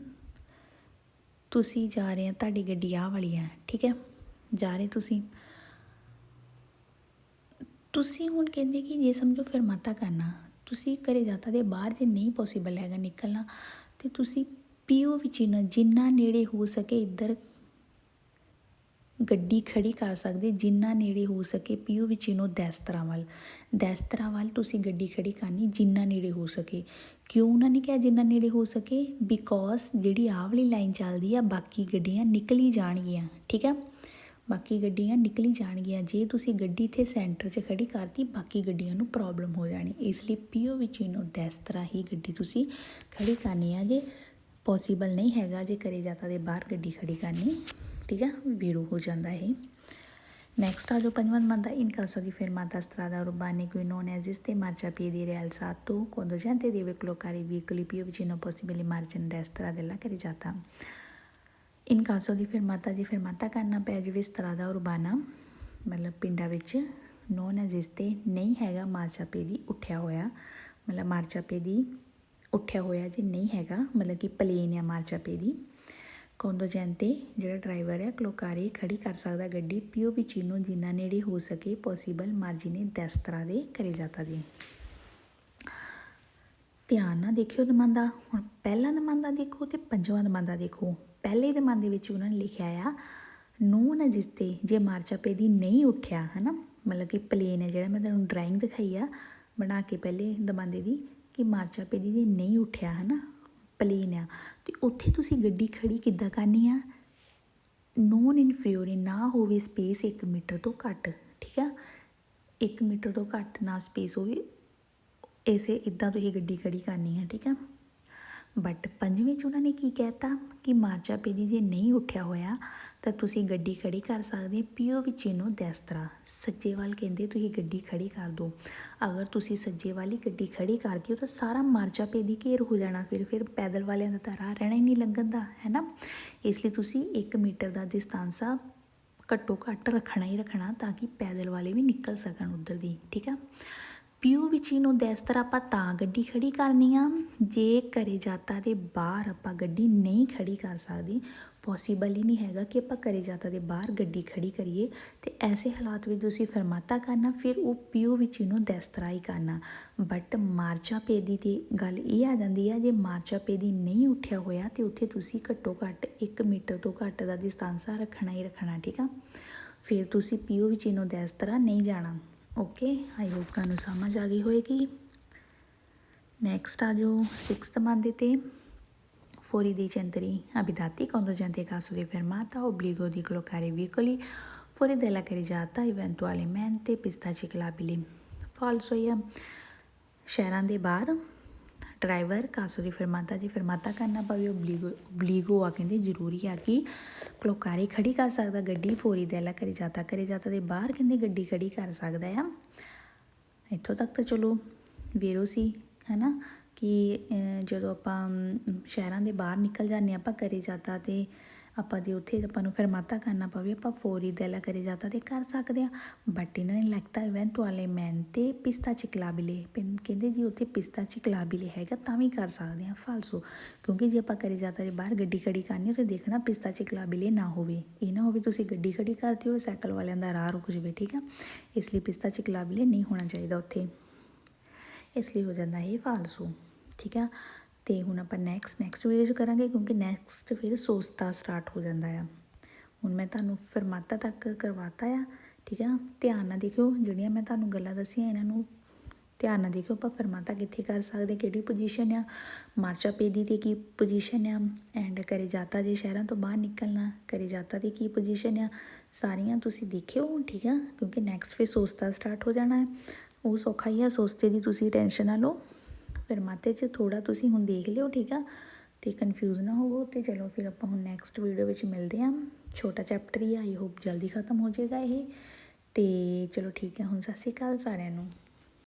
ਤੁਸੀਂ ਜਾ ਰਹੇ ਆ, ਤੁਹਾਡੀ ਗੱਡੀ ਆਹ ਵਾਲੀ ਹੈ। ਠੀਕ ਹੈ, ਜਾ ਰਹੇ ਤੁਸੀਂ ਹੁਣ ਕਹਿੰਦੇ ਕਿ ਜੇ ਸਮਝੋ ਫਰਮਾਤਾ ਕਰਨਾ, ਤੁਸੀਂ ਕਰੇ ਜਾਤਾ ਦੇ ਬਾਹਰ ਜੇ ਨਹੀਂ ਪੋਸੀਬਲ ਹੈਗਾ ਨਿਕਲਣਾ, ਤੇ ਤੁਸੀਂ ਪੀਓ ਵਿੱਚ ਜਿੰਨਾ ਨੇੜੇ ਹੋ ਸਕੇ ਇੱਧਰ ਗੱਡੀ ਖੜੀ ਕਰ ਸਕਦੇ, ਜਿੰਨਾ ਨੇੜੇ ਹੋ ਸਕੇ ਪੀਓ ਵਿਚਿਨੋ ਦੈਸਤਰਾ ਵੱਲ ਤੁਸੀਂ ਗੱਡੀ ਖੜੀ ਕਰਨੀ ਜਿੰਨਾ ਨੇੜੇ ਹੋ ਸਕੇ। ਕਿਉਂ ਉਹਨਾਂ ਨੇ ਕਿਹਾ ਜਿੰਨਾ ਨੇੜੇ ਹੋ ਸਕੇ, ਬਿਕੋਜ਼ ਜਿਹੜੀ ਆਹ ਵਾਲੀ ਲਾਈਨ ਚੱਲਦੀ ਆ ਬਾਕੀ ਗੱਡੀਆਂ ਨਿਕਲੀ ਜਾਣਗੀਆਂ। ਠੀਕ ਆ, ਬਾਕੀ ਗੱਡੀਆਂ ਨਿਕਲੀ ਜਾਣਗੀਆਂ। ਜੇ ਤੁਸੀਂ ਗੱਡੀ ਇੱਥੇ ਸੈਂਟਰ 'ਚ ਖੜੀ ਕਰਤੀ, ਬਾਕੀ ਗੱਡੀਆਂ ਨੂੰ ਪ੍ਰੋਬਲਮ ਹੋ ਜਾਣੀ। ਇਸ ਲਈ ਪੀਓ ਵਿਚਿਨੋ ਦੈਸਤਰਾ ਹੀ ਗੱਡੀ ਤੁਸੀਂ ਖੜੀ ਕਰਨੀ ਆ। ਜੇ ਪੋਸੀਬਲ ਨਹੀਂ ਹੈਗਾ ਜੇ ਕਰੇ ਜਾਤਾ ਦੇ ਬਾਹਰ ਗੱਡੀ ਖੜੀ ਕਰਨੀ, ਠੀਕ ਹੈ, ਵੀਰੂ ਹੋ ਜਾਂਦਾ ਇਹ। ਨੈਕਸਟ ਆ ਜੋ ਪੰਜਵਾਂ number in caso di fermata strada urbana cui non esiste marciapiedi rialzato quando gente deve collocare i veicoli più vicino possibile margine destra della carreggiata। In caso di fermata ਜੇ ਫਰਮਾਤਾ ਕਰਨਾ ਪੈ ਜਾਵੇ strada urbana ਮਤਲਬ ਪਿੰਡਾਂ ਵਿੱਚ non esiste ਨਹੀਂ ਹੈਗਾ marciapiedi ਉੱਠਿਆ ਹੋਇਆ, ਮਤਲਬ marciapiedi ਉੱਠਿਆ ਹੋਇਆ ਜੇ ਨਹੀਂ ਹੈਗਾ, ਮਤਲਬ ਕਿ ਪਲੇਨ ਆ marciapiedi। ਕੋਂਦੋਜੈਂਤੇ ਜਿਹੜਾ ਡਰਾਈਵਰ ਹੈ ਕਲੋਕਾਰੇ ਖੜੀ ਕਰ ਸਕਦਾ ਗੱਡੀ ਪੀਓ ਵਿਚਿਨੋ ਜਿੰਨਾ ਨੇੜੇ ਹੋ ਸਕੇ ਪੋਸੀਬਲ ਮਾਰਜੀਨੇ ਦੈਸਤਰਾ ਦੇ ਕਰੇ ਜਾਤਾ ਦੀ। ਧਿਆਨ ਨਾਲ ਦੇਖਿਓ ਦਮਾਂਦਾ। ਹੁਣ ਪਹਿਲਾ ਦਮਾਂਦਾ ਦੇਖੋ ਤੇ ਪੰਜਵਾਂ ਦਮਾਂਦਾ ਦੇਖੋ। ਪਹਿਲੇ ਦਮਾਂਦੇ ਵਿੱਚ ਉਹਨਾਂ ਨੇ ਲਿਖਿਆ ਆ ਨੋਨ ਐਗਜ਼ਿਸਟੇ ਜੇ ਮਾਰਚਾਪੇਦੀ ਨਹੀਂ ਉੱਠਿਆ, ਹੈ ਨਾ, ਮਤਲਬ ਕਿ ਪਲੇਨ ਹੈ ਜਿਹੜਾ ਮੈਂ ਤੁਹਾਨੂੰ ਡਰਾਇੰਗ ਦਿਖਾਈ ਆ ਬਣਾ ਕੇ ਪਹਿਲੇ ਦਮਾਂਦੇ ਦੀ, ਕਿ ਮਾਰਚਾਪੇਦੀ ਜੇ ਨਹੀਂ ਉੱਠਿਆ, ਹੈ ਨਾ, ਪਲੇਨ ਆ, ਅਤੇ ਉੱਥੇ ਤੁਸੀਂ ਗੱਡੀ ਖੜੀ ਕਿੱਦਾਂ ਕਰਨੀ ਆ, ਨੋਨ ਇਨਫੀਰੀਓਰ ਨਾ ਹੋਵੇ ਸਪੇਸ 1 ਮੀਟਰ ਤੋਂ ਘੱਟ। ਠੀਕ ਆ, 1 ਮੀਟਰ ਤੋਂ ਘੱਟ ਨਾ ਸਪੇਸ ਹੋਵੇ, ਇਸੇ ਇੱਦਾਂ ਤੁਸੀਂ ਗੱਡੀ ਖੜੀ ਕਰਨੀ ਹੈ। ਠੀਕ ਆ, ਬਟ ਪੰਜਵੇਂ 'ਚ ਉਹਨਾਂ ਨੇ ਕੀ ਕਹਿਤਾ ਕਿ ਮਾਰਚਾਪੇਦੀ ਜੇ ਨਹੀਂ ਉੱਠਿਆ ਹੋਇਆ ਤਾਂ ਤੁਸੀਂ ਗੱਡੀ ਖੜੀ ਕਰ ਸਕਦੇ ਪੀਓ ਵਿਚਿਨੋ ਦੈਸਤਰਾ ਸੱਜੇ ਵੱਲ ਕਹਿੰਦੇ ਤੁਸੀਂ ਗੱਡੀ ਖੜੀ ਕਰ ਦਿਓ। ਅਗਰ ਤੁਸੀਂ ਸੱਜੇ ਵਾਲੀ ਗੱਡੀ ਖੜੀ ਕਰ ਦਿਓ ਤਾਂ ਸਾਰਾ ਮਾਰਚਾਪੇਦੀ ਘੇਰ ਹੋ ਜਾਣਾ, ਫਿਰ ਪੈਦਲ ਵਾਲਿਆਂ ਦਾ ਤਾਂ ਰਾਹ ਰਹਿਣਾ ਹੀ ਨਹੀਂ ਲੰਘਣ ਦਾ, ਹੈ ਨਾ। ਇਸ ਲਈ ਤੁਸੀਂ 1 ਮੀਟਰ ਦਾ ਡਿਸਟੈਂਸ ਘੱਟੋ ਘੱਟ ਰੱਖਣਾ ਹੀ ਰੱਖਣਾ ਤਾਂ ਕਿ ਪੈਦਲ ਵਾਲੇ ਵੀ ਨਿਕਲ ਸਕਣ ਉੱਧਰ ਦੀ। ਠੀਕ ਆ, ਪੀਓ ਵਿਚਿਨੋ ਦੈਸਤਰਾ ਆਪਾਂ ਤਾਂ ਗੱਡੀ ਖੜੀ ਕਰਨੀ ਆ ਜੇ ਕਰੇ ਜਾਤਾ ਦੇ ਬਾਹਰ ਆਪਾਂ ਗੱਡੀ ਨਹੀਂ ਖੜੀ ਕਰ ਸਕਦੇ, ਪੋਸੀਬਲ ਹੀ ਨਹੀਂ ਹੈਗਾ ਕਿ ਆਪਾਂ ਕਰੇ ਜਾਤਾ ਦੇ ਬਾਹਰ ਗੱਡੀ ਖੜੀ ਕਰੀਏ। ਅਤੇ ਐਸੇ ਹਾਲਾਤ ਵਿੱਚ ਤੁਸੀਂ ਫਰਮਾਤਾ ਕਰਨਾ ਫਿਰ ਉਹ ਪੀਓ ਵਿਚਿਨੋ ਦੈਸਤਰਾ ਹੀ ਕਰਨਾ। ਬਟ ਮਾਰਚਾਪੇਦੀ 'ਤੇ ਗੱਲ ਇਹ ਆ ਜਾਂਦੀ ਆ ਜੇ ਮਾਰਚਾਪੇਦੀ ਨਹੀਂ ਉੱਠਿਆ ਹੋਇਆ ਤਾਂ ਉੱਥੇ ਤੁਸੀਂ ਘੱਟੋ ਘੱਟ 1 ਮੀਟਰ ਤੋਂ ਘੱਟ ਦਾ ਡਿਸਟੈਂਸ ਰੱਖਣਾ ਹੀ ਰੱਖਣਾ। ਠੀਕ ਆ, ਫਿਰ ਤੁਸੀਂ ਪੀਓ ਵਿਚਿਨੋ ਦੈਸਤਰਾ ਨਹੀਂ ਜਾਣਾ। ਓਕੇ, ਆਈ ਹੋਪ ਤੁਹਾਨੂੰ ਸਮਝ ਆ ਗਈ ਹੋਏਗੀ। ਨੈਕਸਟ ਆ ਜੋ 6th ਮੰਦੇ ਤੇ fuori dei centri abitati quando gente caso di fermata obbligo di collocare i veicoli fuori dalla carreggiata eventualmente pista ciclabili। False ਹੋਈ ਆ, ਸ਼ਹਿਰਾਂ ਦੇ ਬਾਹਰ ਡਰਾਈਵਰ ਕਾਸੋ ਦੀ ਫਰਮਾਤਾ ਜੇ ਫਰਮਾਤਾ ਕਰਨਾ ਪਵੇ ਓਬਲੀਗੋ ਆ ਕਹਿੰਦੇ ਜ਼ਰੂਰੀ ਆ ਕਿ ਕਲੋਕਾਰੇ ਖੜੀ ਕਰ ਸਕਦਾ ਗੱਡੀ ਫੋਰੀ ਦੈਲਾ ਕਰੇ ਜਾਤਾ ਦੇ ਬਾਹਰ ਕਹਿੰਦੇ ਗੱਡੀ ਖੜੀ ਕਰ ਸਕਦਾ ਆ। ਇੱਥੋਂ ਤੱਕ ਤਾਂ ਚਲੋ ਵੇਰੋ ਸੀ, ਹੈ ਨਾ, ਕਿ ਜਦੋਂ ਆਪਾਂ ਸ਼ਹਿਰਾਂ ਦੇ ਬਾਹਰ ਨਿਕਲ ਜਾਂਦੇ ਆਪਾਂ ਕਰੇ ਜਾਤਾ ਅਤੇ ਆਪਾਂ ਜੇ ਉੱਥੇ ਆਪਾਂ ਨੂੰ ਫਰਮਾਤਾ ਕਰਨਾ ਪਵੇ ਆਪਾਂ ਫੋਰੀ della carreggiata ਤੇ ਕਰ ਸਕਦੇ ਹਾਂ। ਬਟ ਇਹਨਾਂ ਨੇ ਲਿਖਤਾ eventualmente pistachicabile, ਕਹਿੰਦੇ ਜੀ ਉੱਥੇ pistachicabile ਹੈਗਾ ਤਾਂ ਵੀ ਕਰ ਸਕਦੇ ਹਾਂ ਫਾਲਸੋ, ਕਿਉਂਕਿ ਜੇ ਆਪਾਂ carreggiata ਦੇ ਬਾਹਰ ਗੱਡੀ ਖੜੀ ਕਰਨੀ ਤੇ ਦੇਖਣਾ pistachicabile ਨਾ ਹੋਵੇ, ਇਹ ਨਾ ਹੋਵੇ ਤੁਸੀਂ ਗੱਡੀ ਖੜੀ ਕਰਤੀ ਹੋਵੇ ਸਾਈਕਲ ਵਾਲਿਆਂ ਦਾ ਰਾਹ ਰੁਕ ਜਾਵੇ, ਠੀਕ ਆ। ਇਸ ਲਈ pistachicabile ਨਹੀਂ ਹੋਣਾ ਚਾਹੀਦਾ ਉੱਥੇ, ਇਸ ਲਈ ਹੋ ਜਾਂਦਾ ਇਹ ਫਾਲਸੋ, ਠੀਕ ਆ। ਅਤੇ ਹੁਣ ਆਪਾਂ ਨੈਕਸਟ ਵੀਡੀਓ 'ਚ ਕਰਾਂਗੇ, ਕਿਉਂਕਿ ਨੈਕਸਟ ਫਿਰ ਸੋਸਤਾ ਸਟਾਰਟ ਹੋ ਜਾਂਦਾ ਆ। ਹੁਣ ਮੈਂ ਤੁਹਾਨੂੰ ਫਰਮਾਤਾ ਤੱਕ ਕਰਵਾਤਾ ਆ, ਠੀਕ ਆ। ਧਿਆਨ ਨਾਲ ਦੇਖਿਓ, ਜਿਹੜੀਆਂ ਮੈਂ ਤੁਹਾਨੂੰ ਗੱਲਾਂ ਦੱਸੀਆਂ ਇਹਨਾਂ ਨੂੰ ਧਿਆਨ ਨਾਲ ਦੇਖਿਓ। ਆਪਾਂ ਫਰਮਾਤਾ ਕਿੱਥੇ ਕਰ ਸਕਦੇ, ਕਿਹੜੀ ਪੋਜੀਸ਼ਨ ਆ, ਮਾਰਚਾ ਪੇਦੀ 'ਤੇ ਕੀ ਪੋਜੀਸ਼ਨ ਆ, ਐਂਡ carreggiata ਜੇ ਸ਼ਹਿਰਾਂ ਤੋਂ ਬਾਹਰ ਨਿਕਲਣਾ carreggiata 'ਤੇ ਕੀ ਪੋਜੀਸ਼ਨ ਆ, ਸਾਰੀਆਂ ਤੁਸੀਂ ਦੇਖਿਓ, ਠੀਕ ਆ। ਕਿਉਂਕਿ ਨੈਕਸਟ ਫਿਰ ਸੋਸਤਾ ਸਟਾਰਟ ਹੋ ਜਾਣਾ ਹੈ, ਉਹ ਸੌਖਾ ਹੀ ਆ। ਸੋਸਤੇ ਦੀ ਤੁਸੀਂ ਟੈਨਸ਼ਨ ਨਾ ਲਓ, ਫਰਮਾਤੇ 'ਚ ਥੋੜ੍ਹਾ ਤੁਸੀਂ ਹੁਣ ਦੇਖ ਲਿਓ, ਠੀਕ ਆ, ਅਤੇ ਕਨਫਿਊਜ਼ ਨਾ ਹੋਵੋ। ਅਤੇ ਚਲੋ ਫਿਰ ਆਪਾਂ ਹੁਣ ਨੈਕਸਟ ਵੀਡੀਓ ਵਿੱਚ ਮਿਲਦੇ ਹਾਂ। ਛੋਟਾ ਚੈਪਟਰ ਹੀ ਆ, ਆਈ ਹੋਪ ਜਲਦੀ ਖ਼ਤਮ ਹੋ ਜਾਏਗਾ ਇਹ। ਅਤੇ ਚਲੋ ਠੀਕ ਹੈ, ਹੁਣ ਸਤਿ ਸ਼੍ਰੀ ਅਕਾਲ ਸਾਰਿਆਂ ਨੂੰ।